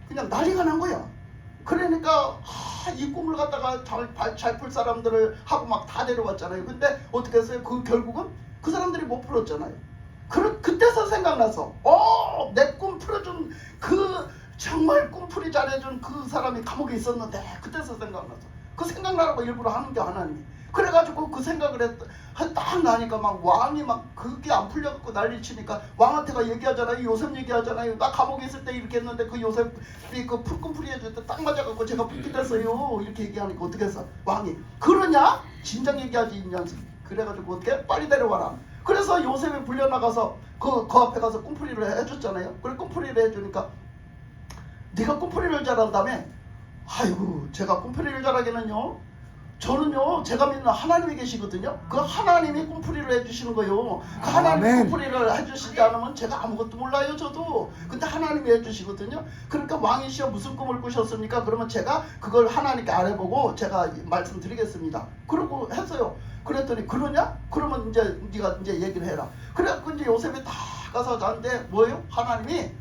난리가 난 거야. 그러니까 이 꿈을 갖다가 잘 풀 사람들을 하고 막 다 데려왔잖아요. 근데 어떻게 했어요? 그 결국은 그 사람들이 못 풀었잖아요. 그때서 생각나서 내 꿈 풀어준 그 정말 꿈풀이 잘해준 그 사람이 감옥에 있었는데 그때서 생각나서 그 생각나라고 일부러 하는 게 하나님이. 그래가지고 그 생각을 딱 나니까 막 왕이 막 그게 안 풀려갖고 난리치니까 왕한테가 얘기하잖아요. 요셉 얘기하잖아요. 나 감옥에 있을 때 이렇게 했는데 그 요셉이 그 꿈풀이 해줄 때 딱 맞아갖고 제가 복귀됐어요. 이렇게 얘기하니까 어떻게 했어? 왕이 그러냐? 진작 얘기하지 이 년생. 그래가지고 어떻게 빨리 데려와라. 그래서 요셉이 불려나가서 그 앞에 가서 꿈풀이를 해줬잖아요. 그래 꿈풀이를 해주니까 네가 꿈풀이를 잘한다며? 아이고 제가 꿈풀이를 잘하기는요. 저는요 제가 믿는 하나님이 계시거든요. 그 하나님이 꿈풀이를 해주시는 거예요. 그 하나님이 꿈풀이를 해주시지 않으면 제가 아무것도 몰라요 저도. 근데 하나님이 해주시거든요. 그러니까 왕이시여 무슨 꿈을 꾸셨습니까? 그러면 제가 그걸 하나님께 아뢰보고 제가 말씀드리겠습니다. 그러고 했어요. 그랬더니 그러냐? 그러면 이제 네가 이제 얘기를 해라. 그래갖고 이제 요셉이 다 가서 나한테 뭐예요? 하나님이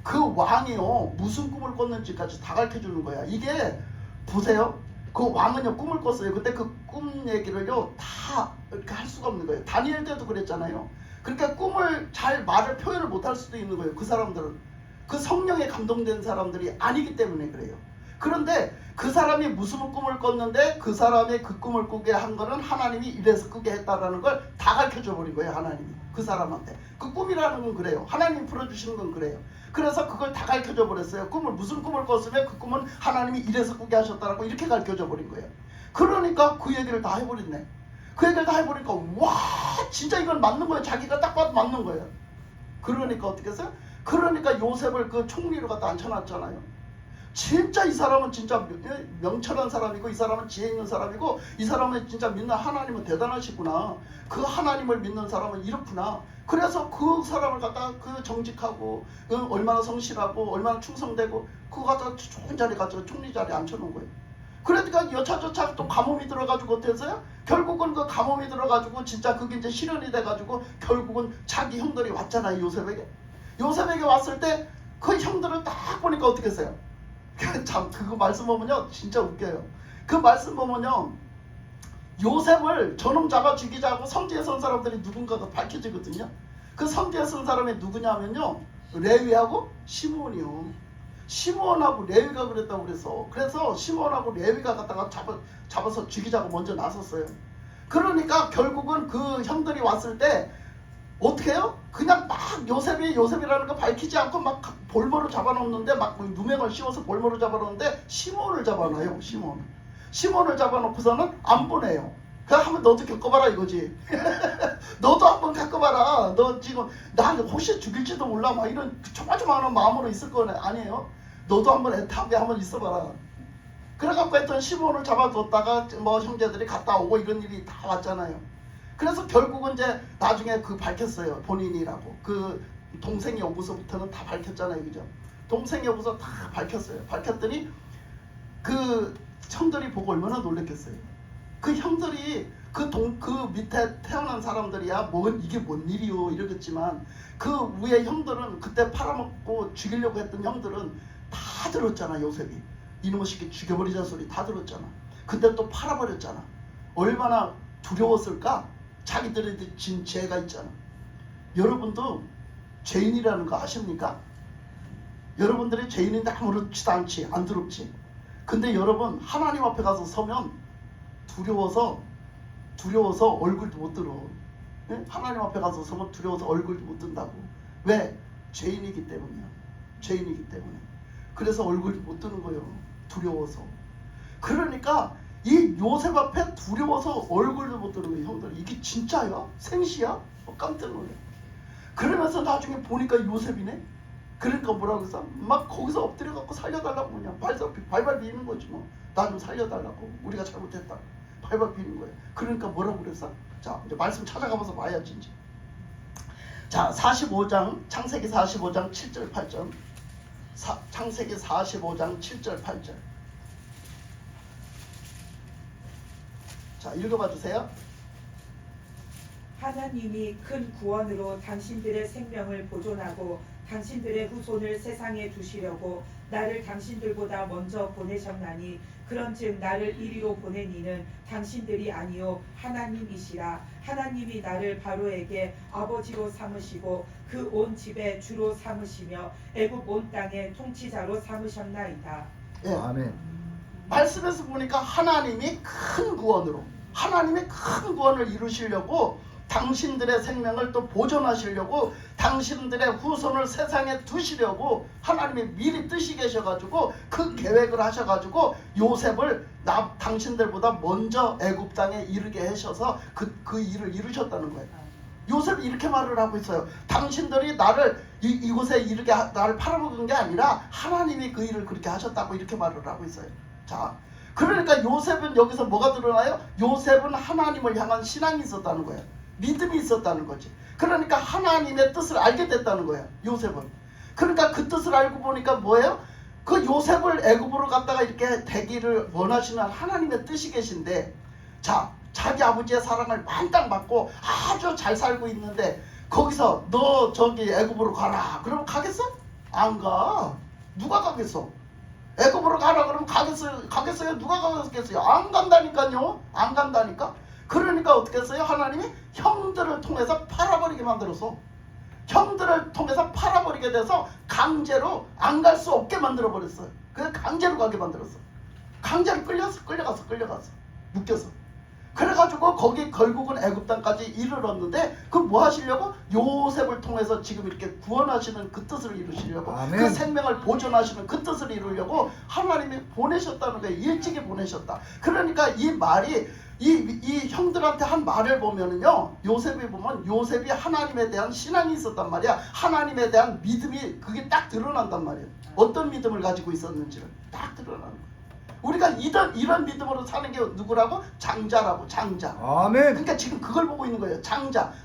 그 왕이요 무슨 꿈을 꿨는지까지 다 가르쳐주는 거야. 이게 보세요. 그 왕은요 꿈을 꿨어요. 근데 그 꿈 얘기를요 다 이렇게 할 수가 없는 거예요. 다니엘 때도 그랬잖아요. 그러니까 꿈을 잘 말을 표현을 못할 수도 있는 거예요. 그 사람들은 그 성령에 감동된 사람들이 아니기 때문에 그래요. 그런데 그 사람이 무슨 꿈을 꿨는데 그 사람의 그 꿈을 꾸게 한 거는 하나님이 이래서 꾸게 했다라는 걸 다 가르쳐줘 버린 거예요. 하나님이 그 사람한테. 그 꿈이라는 건 그래요. 하나님이 풀어주시는 건 그래요. 그래서 그걸 다 가르쳐줘 버렸어요. 무슨 꿈을 꿨으면 그 꿈은 하나님이 이래서 꾸게 하셨다라고 이렇게 가르쳐줘 버린 거예요. 그러니까 그 얘기를 다 해버렸네. 그 얘기를 다 해버리니까 와 진짜 이건 맞는 거예요. 자기가 딱 봐도 맞는 거예요. 그러니까 어떻게 했어요? 그러니까 요셉을 그 총리로 갖다 앉혀놨잖아요. 진짜 이 사람은 진짜 명철한 사람이고 이 사람은 지혜 있는 사람이고 이 사람은 진짜 믿는 하나님은 대단하시구나. 그 하나님을 믿는 사람은 이렇구나. 그래서 그 사람을 갖다 그 정직하고 얼마나 성실하고 얼마나 충성되고 그거 갖다 좋은 자리 갖다 총리 자리에 앉혀놓은 거예요. 그러니까 여차저차 또 가뭄이 들어가지고 어땠어요? 결국은 그 가뭄이 들어가지고 진짜 그게 이제 실현이 돼가지고 결국은 자기 형들이 왔잖아요. 요셉에게 왔을 때 그 형들을 딱 보니까 어떻게 했어요? 참 그거 말씀 보면요 진짜 웃겨요. 그 말씀 보면요 요셉을 저놈 잡아 죽이자고 성지에 선 사람들이 누군가가 밝혀지거든요. 그 성지에 선 사람이 누구냐면요 레위하고 시므온이요. 시므온하고 레위가 그랬다고 그래서 시므온하고 레위가 갖다가 잡아서 죽이자고 먼저 나섰어요. 그러니까 결국은 그 형들이 왔을 때 어떻게 해요? 그냥 막 요셉이라는 거 밝히지 않고 막 볼모로 잡아놓는데 막 누명을 씌워서 볼모로 잡아놓는데 시몬을 잡아놔요. 시몬을 잡아놓고서는 안 보내요. 그냥 한번 너도 겪어봐라 이거지. 너도 한번 겪어봐라. 너 지금 나 혹시 죽일지도 몰라 막 이런 조마조마한 마음으로 있을 거 아니에요? 너도 한번 애타게 한번 있어봐라. 그래갖고 했던 시몬을 잡아뒀다가 뭐 형제들이 갔다 오고 이런 일이 다 왔잖아요. 그래서 결국은 이제 나중에 그 밝혔어요. 본인이라고. 그 동생이 오고서부터는 다 밝혔잖아요. 그죠? 동생이 오고서 다 밝혔어요. 밝혔더니 그 형들이 보고 얼마나 놀랬겠어요. 그 형들이 그 밑에 태어난 사람들이야 이게 뭔 일이요 이러겠지만 그 위에 형들은 그때 팔아먹고 죽이려고 했던 형들은 다 들었잖아. 요셉이 이놈의 새끼 죽여버리자 소리 다 들었잖아. 근데 또 팔아버렸잖아. 얼마나 두려웠을까? 자기들이 진 죄가 있잖아. 여러분도 죄인이라는 거 아십니까? 여러분들이 죄인인데 아무렇지도 않지, 안 두렵지. 근데 여러분 하나님 앞에 가서 서면 두려워서 얼굴도 못 들어. 예? 하나님 앞에 가서 서면 두려워서 얼굴도 못 든다고. 왜? 죄인이기 때문이야. 죄인이기 때문에. 그래서 얼굴도 못 드는 거예요. 두려워서. 그러니까 이 요셉 앞에 두려워서 얼굴도 못 드는 거예요. 형들 이게 진짜야? 생시야? 깜짝 놀래. 그러면서 나중에 보니까 요셉이네. 그러니까 뭐라고 해서 막 거기서 엎드려 갖고 살려달라고 그냥 발발 비는 거지 뭐. 나 좀 살려달라고. 우리가 잘못했다. 발발 비는 거예요. 그러니까 뭐라고 그랬어? 자 이제 말씀 찾아가면서 봐야지 이제. 자 45장 창세기 45장 7절 8절. 창세기 45장 7절 8절. 자 읽어봐 주세요. 하나님이 큰 구원으로 당신들의 생명을 보존하고 당신들의 후손을 세상에 두시려고 나를 당신들보다 먼저 보내셨나니 그런즉 나를 이리로 보낸 이는 당신들이 아니요 하나님이시라. 하나님이 나를 바로에게 아버지로 삼으시고 그 온 집의 주로 삼으시며 애굽 온 땅의 통치자로 삼으셨나이다. 예. 아멘. 말씀에서 보니까 하나님이 큰 구원으로 하나님이 큰 구원을 이루시려고 당신들의 생명을 또 보존하시려고 당신들의 후손을 세상에 두시려고 하나님이 미리 뜻이 계셔가지고 그 계획을 하셔가지고 요셉을 당신들보다 먼저 애굽 땅에 이르게 하셔서 그 일을 이루셨다는 거예요. 요셉이 이렇게 말을 하고 있어요. 당신들이 나를 이곳에 이르게 나를 팔아먹은 게 아니라 하나님이 그 일을 그렇게 하셨다고 이렇게 말을 하고 있어요. 자, 그러니까 요셉은 여기서 뭐가 드러나요? 요셉은 하나님을 향한 신앙이 있었다는 거예요. 믿음이 있었다는 거지. 그러니까 하나님의 뜻을 알게 됐다는 거예요. 요셉은. 그러니까 그 뜻을 알고 보니까 뭐예요? 그 요셉을 애굽으로 갔다가 이렇게 되기를 원하시는 하나님의 뜻이 계신데, 자, 자기 아버지의 사랑을 만땅 받고 아주 잘 살고 있는데 거기서 너 저기 애굽으로 가라 그러면 가겠어? 안 가. 누가 가겠어? 애굽으로 가라 그러면 가겠어요? 누가 가겠어요? 안 간다니까요. 안 간다니까. 그러니까 어떻게 했어요? 하나님이 형들을 통해서 팔아버리게 만들었어. 형들을 통해서 팔아버리게 돼서 강제로 안 갈 수 없게 만들어버렸어요. 그래서 강제로 가게 만들었어. 강제로 끌려갔어. 묶여서. 그래가지고 거기 결국은 애굽 땅까지 이르렀는데 그 뭐 하시려고? 요셉을 통해서 지금 이렇게 구원하시는 그 뜻을 이루시려고 아멘. 그 생명을 보존하시는 그 뜻을 이루려고 하나님이 보내셨다는 거예요. 일찍이 보내셨다. 그러니까 이 말이 이 형들한테 한 말을 보면은요, 요셉이 보면 요셉이 하나님에 대한 신앙이 있었단 말이야. 하나님에 대한 믿음이 그게 딱 드러난단 말이야. 어떤 믿음을 가지고 있었는지를 딱 드러나는 거야. 우리가 이런 믿음으로 사는 게 누구라고? 장자라고. 장자. 아멘. 그러니까 지금 그걸 보고 있는 거예요.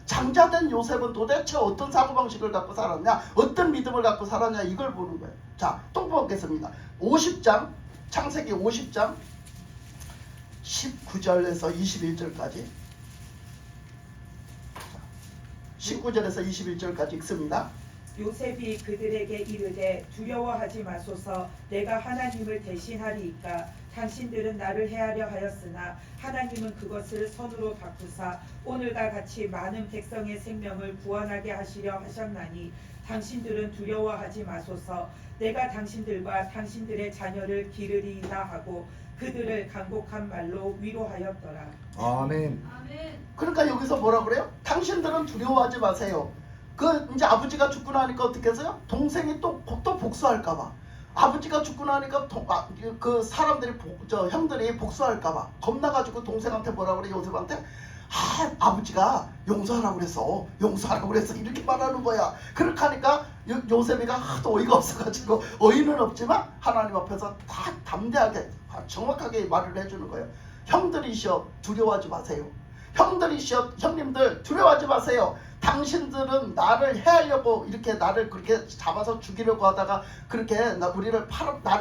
장자된 요셉은 도대체 어떤 사고방식을 갖고 살았냐, 어떤 믿음을 갖고 살았냐, 이걸 보는 거예요. 자, 또 보겠습니다. 50장 창세기 50장 19절에서 21절까지 19절에서 21절까지 읽습니다. 요셉이 그들에게 이르되 두려워하지 마소서. 내가 하나님을 대신하리이까. 당신들은 나를 해하려 하였으나 하나님은 그것을 선으로 바꾸사 오늘과 같이 많은 백성의 생명을 구원하게 하시려 하셨나니 당신들은 두려워하지 마소서. 내가 당신들과 당신들의 자녀를 기르리이다 하고 그들을 간곡한 말로 위로하였더라. 아멘. 아멘. 그러니까 여기서 뭐라 그래요? 당신들은 두려워하지 마세요. 그 이제 아버지가 죽고 나니까 어떻게 했어요? 동생이 또 복수할까봐. 아버지가 죽고 나니까 그 사람들이 형들이 복수할까봐 겁나가지고 동생한테 뭐라 그래, 요셉한테. 아버지가 용서하라고 그랬어, 용서하라고 그랬어, 이렇게 말하는 거야. 그렇게 하니까 요셉이가 하도 어이가 없어가지고, 어이는 없지만 하나님 앞에서 다 담대하게 정확하게 말을 해주는 거예요. 형들이시여 두려워하지 마세요. 형들이시여, 형님들 두려워하지 마세요. 당신들은 나를 해하려고 이렇게 나를 그렇게 잡아서 죽이려고 하다가 그렇게 나를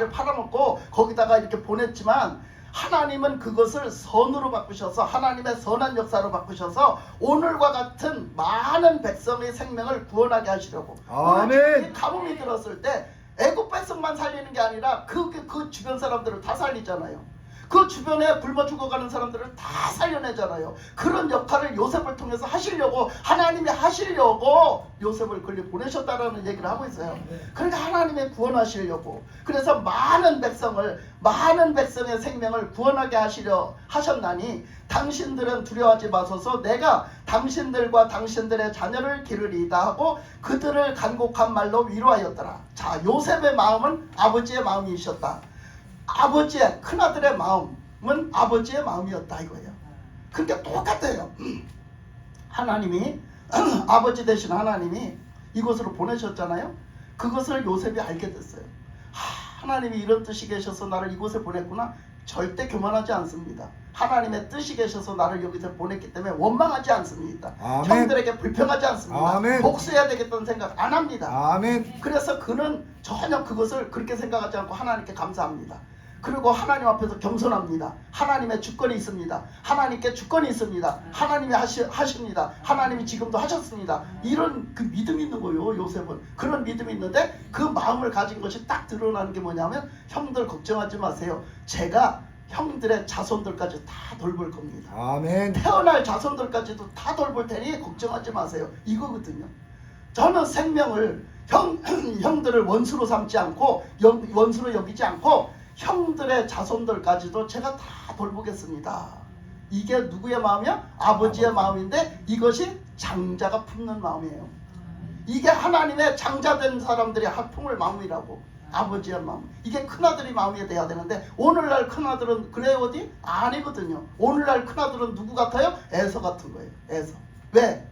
팔아먹고 거기다가 이렇게 보냈지만, 하나님은 그것을 선으로 바꾸셔서, 하나님의 선한 역사로 바꾸셔서 오늘과 같은 많은 백성의 생명을 구원하게 하시려고. 아멘. 가뭄이 들었을 때 애국 백성만 살리는 게 아니라 그 주변 사람들을 다 살리잖아요. 그 주변에 굶어 죽어가는 사람들을 다 살려내잖아요. 그런 역할을 요셉을 통해서 하시려고, 하나님이 하시려고 요셉을 걸리 보내셨다라는 얘기를 하고 있어요. 그러니까 하나님이 구원하시려고, 그래서 많은 백성의 생명을 구원하게 하셨나니 당신들은 두려워하지 마소서, 내가 당신들과 당신들의 자녀를 기르리이다 하고 그들을 간곡한 말로 위로하였더라. 자, 요셉의 마음은 아버지의 마음이셨다. 아버지의, 큰아들의 마음은 아버지의 마음이었다 이거예요. 그러니까 똑같아요. 하나님이 아버지 되신 하나님이 이곳으로 보내셨잖아요. 그것을 요셉이 알게 됐어요. 하나님이 이런 뜻이 계셔서 나를 이곳에 보냈구나. 절대 교만하지 않습니다. 하나님의 뜻이 계셔서 나를 여기서 보냈기 때문에 원망하지 않습니다. 아멘. 형들에게 불평하지 않습니다. 아멘. 복수해야 되겠다는 생각 안 합니다. 아멘. 그래서 그는 전혀 그것을 그렇게 생각하지 않고 하나님께 감사합니다. 그리고 하나님 앞에서 겸손합니다. 하나님의 주권이 있습니다. 하나님께 주권이 있습니다. 하나님이 하십니다. 하나님이 지금도 하셨습니다. 이런 그 믿음이 있는 거예요, 요셉은. 그런 믿음이 있는데 그 마음을 가진 것이 딱 드러나는 게 뭐냐면, 형들 걱정하지 마세요. 제가 형들의 자손들까지 다 돌볼 겁니다. 아멘. 태어날 자손들까지도 다 돌볼 테니 걱정하지 마세요. 이거거든요. 저는 생명을 형들을 원수로 삼지 않고, 원수로 여기지 않고 형들의 자손들까지도 제가 다 돌보겠습니다. 이게 누구의 마음이야? 아버지의 마음인데, 이것이 장자가 품는 마음이에요. 이게 하나님의 장자된 사람들의 품을 마음이라고. 아버지의 마음. 이게 큰아들이 마음이 돼야 되는데, 오늘날 큰아들은 그래요 어디? 아니거든요. 오늘날 큰아들은 누구 같아요? 에서 같은 거예요. 에서. 왜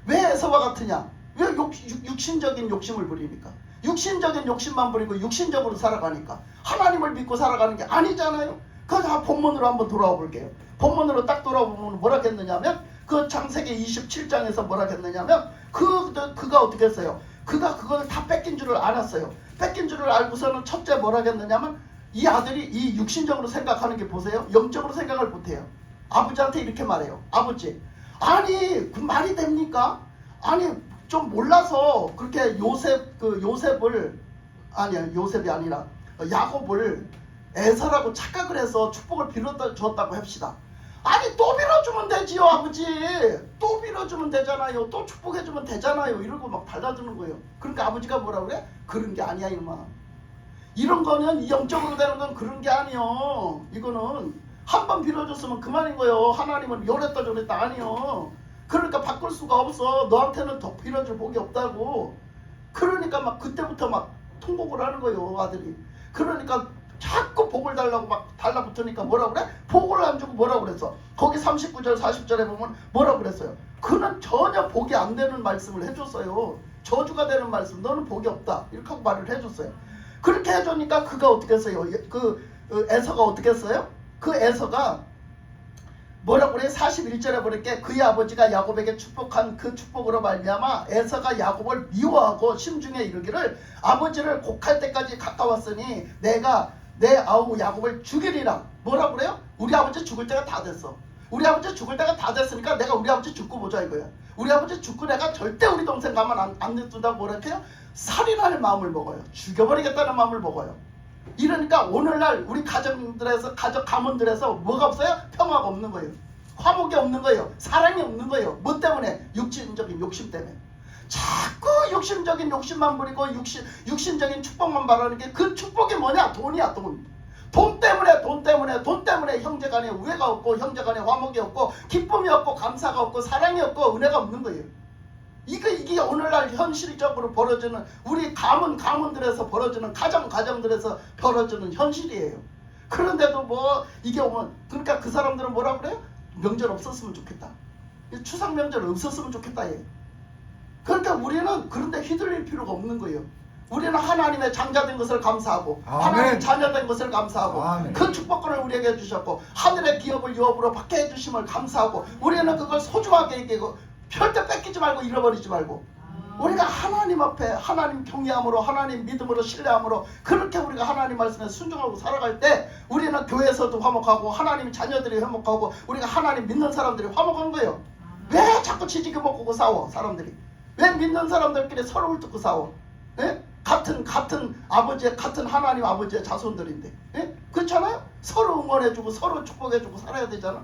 에서와 같으냐? 왜 육신적인 욕심을 부리니까. 육신적인 욕심만 부리고 육신적으로 살아가니까. 하나님을 믿고 살아가는 게 아니잖아요. 그래서 본문으로 한번 돌아와 볼게요. 본문으로 딱 돌아보면 뭐라 했느냐면, 그 창세기 27장에서 뭐라 했느냐면, 그가 어떻게 했어요? 그가 그걸 다 뺏긴 줄을 알았어요. 뺏긴 줄을 알고서는 첫째 뭐라 했느냐면, 이 아들이 이 육신적으로 생각하는 게 보세요. 영적으로 생각을 못해요. 아버지한테 이렇게 말해요. 아버지, 아니 그 말이 됩니까? 아니 좀 몰라서 그렇게 요셉을, 아니야, 요셉이 아니라 야곱을 에서라고 착각을 해서 축복을 빌어줬다고 합시다. 아니 또 빌어주면 되지요 아버지. 또 빌어주면 되잖아요. 또 축복해주면 되잖아요. 이러고 막 달라드는 거예요. 그러니까 아버지가 뭐라 그래? 그런 게 아니야 이놈아. 이런 거는 영적으로 되는 건 그런 게 아니요. 이거는 한 번 빌어줬으면 그만인 거예요. 하나님은 요랬다 저랬다 아니요. 그러니까 바꿀 수가 없어. 너한테는 더 빌어줄 복이 없다고. 그러니까 막 그때부터 막 통곡을 하는 거예요 아들이. 그러니까 자꾸 복을 달라고 막 달라붙으니까 뭐라 그래? 복을 안 주고 뭐라 그랬어? 거기 39절 40절에 보면 뭐라 그랬어요? 그는 전혀 복이 안 되는 말씀을 해줬어요. 저주가 되는 말씀, 너는 복이 없다 이렇게 하고 말을 해줬어요. 그렇게 해주니까 그가 어떻게 했어요? 에서가 어떻게 했어요? 그 에서가 뭐라고 그래? 41절에 보니까 그의 아버지가 야곱에게 축복한 그 축복으로 말미암아 에서가 야곱을 미워하고 심중에 이르기를, 아버지를 곡할 때까지 가까웠으니 내가 내 아우 야곱을 죽이리라. 뭐라고 그래요? 우리 아버지 죽을 때가 다 됐어. 우리 아버지 죽을 때가 다 됐으니까 내가 우리 아버지 죽고 보자 이거야. 우리 아버지 죽고 내가 절대 우리 동생 가만 안 냅둔다고 뭐라 해요? 살인할 마음을 먹어요. 죽여버리겠다는 마음을 먹어요. 이러니까 오늘날 우리 가정들에서, 가문들에서 뭐가 없어요? 평화가 없는 거예요. 화목이 없는 거예요. 사랑이 없는 거예요. 뭐 때문에? 육신적인 욕심 때문에. 자꾸 육신적인 욕심만 부리고 육신적인 축복만 바라는 게, 그 축복이 뭐냐? 돈이야 돈. 돈 때문에 형제간에 우애가 없고, 형제간에 화목이 없고, 기쁨이 없고, 감사가 없고, 사랑이 없고, 은혜가 없는 거예요. 이게 오늘날 현실적으로 벌어지는 우리 가문들에서 벌어지는 가정들에서 벌어지는 현실이에요. 그런데도 뭐 이게 오면 그러니까 그 사람들은 뭐라 그래요? 명절 없었으면 좋겠다. 추석 명절 없었으면 좋겠다. 얘. 그러니까 우리는 그런데 휘둘릴 필요가 없는 거예요. 우리는 하나님의 장자된 것을 감사하고 아멘. 하나님 자녀된 것을 감사하고 아멘. 그 축복권을 우리에게 주셨고 하늘의 기업을 유업으로 받게 해주심을 감사하고 우리는 그걸 소중하게 여기고 절대 뺏기지 말고 잃어버리지 말고 우리가 하나님 앞에 하나님 경외함으로 하나님 믿음으로 신뢰함으로 그렇게 우리가 하나님 말씀에 순종하고 살아갈 때 우리는 교회에서도 화목하고 하나님 자녀들이 화목하고 우리가 하나님 믿는 사람들이 화목한 거예요. 왜 자꾸 지지게 먹고 싸워 사람들이? 왜 믿는 사람들끼리 서로를 듣고 싸워? 예? 같은 아버지의 같은 하나님 아버지의 자손들인데 예? 그렇잖아요? 서로 응원해주고 서로 축복해주고 살아야 되잖아.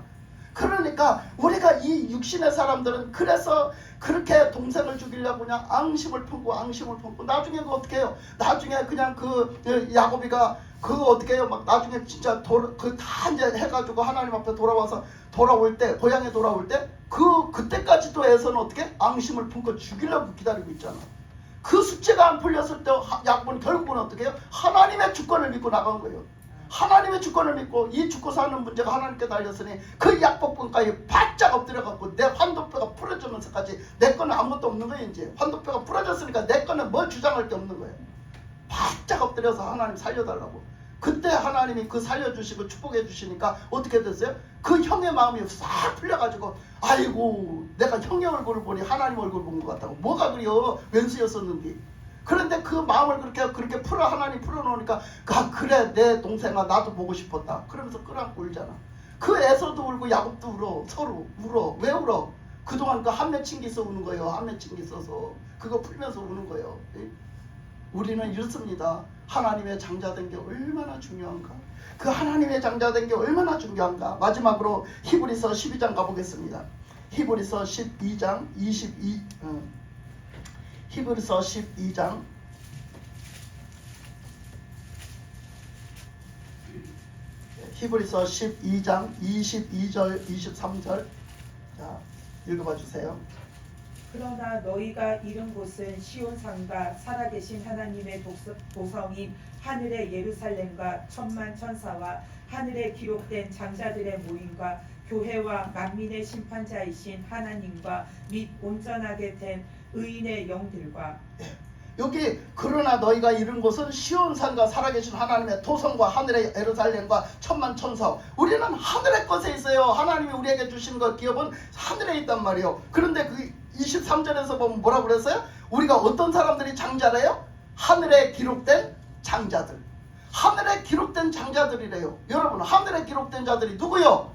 그러니까 우리가 이 육신의 사람들은 그래서 그렇게 동생을 죽이려고 그냥 앙심을 품고 나중에 그 어떻게 해요? 나중에 그냥 그 야곱이가 그거 어떻게 해요? 막 나중에 진짜 그 다 이제 해가지고 하나님 앞에 돌아올 때 고향에 돌아올 때 그때까지도 애서는 어떻게 앙심을 품고 죽이려고 기다리고 있잖아. 그 숙제가 안 풀렸을 때 야곱은 결국은 어떻게 해요? 하나님의 주권을 믿고 나간 거예요. 하나님의 주권을 믿고 이 죽고 사는 문제가 하나님께 달렸으니 그 약복권까지 바짝 엎드려갖고 내 환도뼈가 풀어지면서까지 내 거는 아무것도 없는 거예요. 이제 환도뼈가 풀어졌으니까 내 거는 뭘 주장할 게 없는 거예요. 바짝 엎드려서 하나님 살려달라고. 그때 하나님이 그 살려주시고 축복해 주시니까 어떻게 됐어요? 그 형의 마음이 싹 풀려가지고 아이고 내가 형의 얼굴을 보니 하나님 얼굴을 본 것 같다고. 뭐가 그래요? 왼수였었는데. 그런데 그 마음을 그렇게 하나님 풀어놓으니까 그래 내 동생아 나도 보고 싶었다 그러면서 끌어안고 울잖아. 그 에서도 울고 야곱도 울어. 서로 울어. 왜 울어? 그동안 그 한맺힌 게 있어 우는 거예요. 한맺힌 게 있어서 그거 풀면서 우는 거예요. 우리는 이렇습니다. 하나님의 장자된 게 얼마나 중요한가. 그 하나님의 장자된 게 얼마나 중요한가. 마지막으로 히브리서 12장 가보겠습니다. 히브리서 12장 22 히브리서 12장 22절 23절 자 읽어봐 주세요. 그러나 너희가 이른 곳은 시온산과 살아계신 하나님의 도성인 하늘의 예루살렘과 천만 천사와 하늘에 기록된 장자들의 모임과 교회와 만민의 심판자이신 하나님과 및 온전하게 된 의인의 영들과 여기 그러나 너희가 이른 곳은 시온산과 살아계신 하나님의 도성과 하늘의 예루살렘과 천만 천사. 우리는 하늘의 것에 있어요. 하나님이 우리에게 주신 것 기업은 하늘에 있단 말이에요. 그런데 그 23절에서 보면 뭐라고 그랬어요? 우리가 어떤 사람들이 장자래요? 하늘에 기록된 장자들. 하늘에 기록된 장자들이래요. 여러분 하늘에 기록된 자들이 누구요?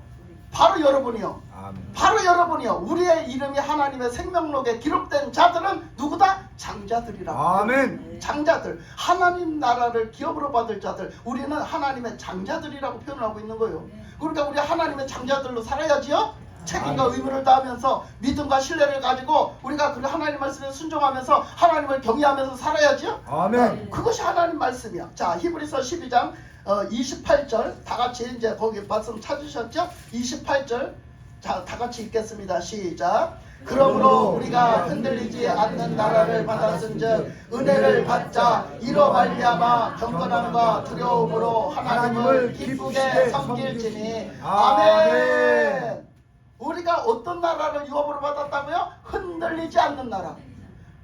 바로 여러분이요. 아멘. 바로 여러분이요. 우리의 이름이 하나님의 생명록에 기록된 자들은 누구다? 장자들이라고. 아멘. 장자들. 하나님 나라를 기업으로 받을 자들. 우리는 하나님의 장자들이라고 표현하고 있는 거예요. 그러니까 우리 하나님의 장자들로 살아야지요. 책임과 의무를 다하면서 믿음과 신뢰를 가지고 우리가 그 하나님 말씀에 순종하면서 하나님을 경외하면서 살아야지요. 아멘. 그것이 하나님 말씀이야. 자, 히브리서 12장 28절 다 같이 이제 거기 말씀 찾으셨죠? 28절 자, 다 같이 읽겠습니다. 시작. 그러므로 우리가 흔들리지 않는 나라를 받았은즉 은혜를 받자 이로 말미암아 경건함과 두려움으로 하나님을 기쁘게 섬길지니. 아멘. 우리가 어떤 나라를 유업으로 받았다고요? 흔들리지 않는 나라.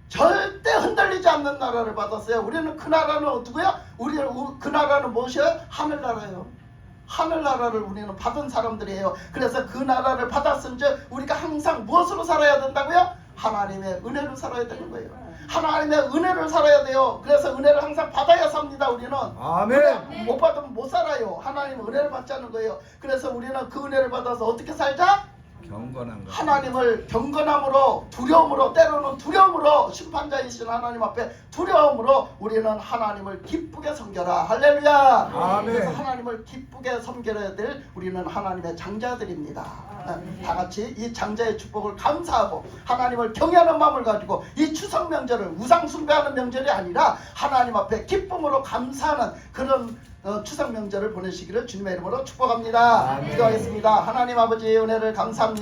절대 흔들리지 않는 나라를 받았어요. 우리는 그 나라는 누구야? 그 나라는 무엇이에요? 하늘나라예요. 하늘나라를 우리는 받은 사람들이에요. 그래서 그 나라를 받았은즉 우리가 항상 무엇으로 살아야 된다고요? 하나님의 은혜로 살아야 되는 거예요. 하나님의 은혜를 살아야 돼요. 그래서 은혜를 항상 받아야 삽니다. 우리는 아멘. 못 받으면 못 살아요. 하나님은 은혜를 받지 않는 거예요. 그래서 우리는 그 은혜를 받아서 어떻게 살자? 경건한 것. 하나님을 경건함으로 두려움으로 때로는 두려움으로 심판자이신 하나님 앞에 두려움으로 우리는 하나님을 기쁘게 섬겨라. 할렐루야. 아멘. 그래서 하나님을 기쁘게 섬겨야 될 우리는 하나님의 장자들입니다. 다 같이 이 장자의 축복을 감사하고 하나님을 경외하는 마음을 가지고 이 추석 명절을 우상 숭배하는 명절이 아니라 하나님 앞에 기쁨으로 감사하는 그런 추석 명절을 보내시기를 주님의 이름으로 축복합니다. 기도하겠습니다. 하나님 아버지의 은혜를 감사합니다.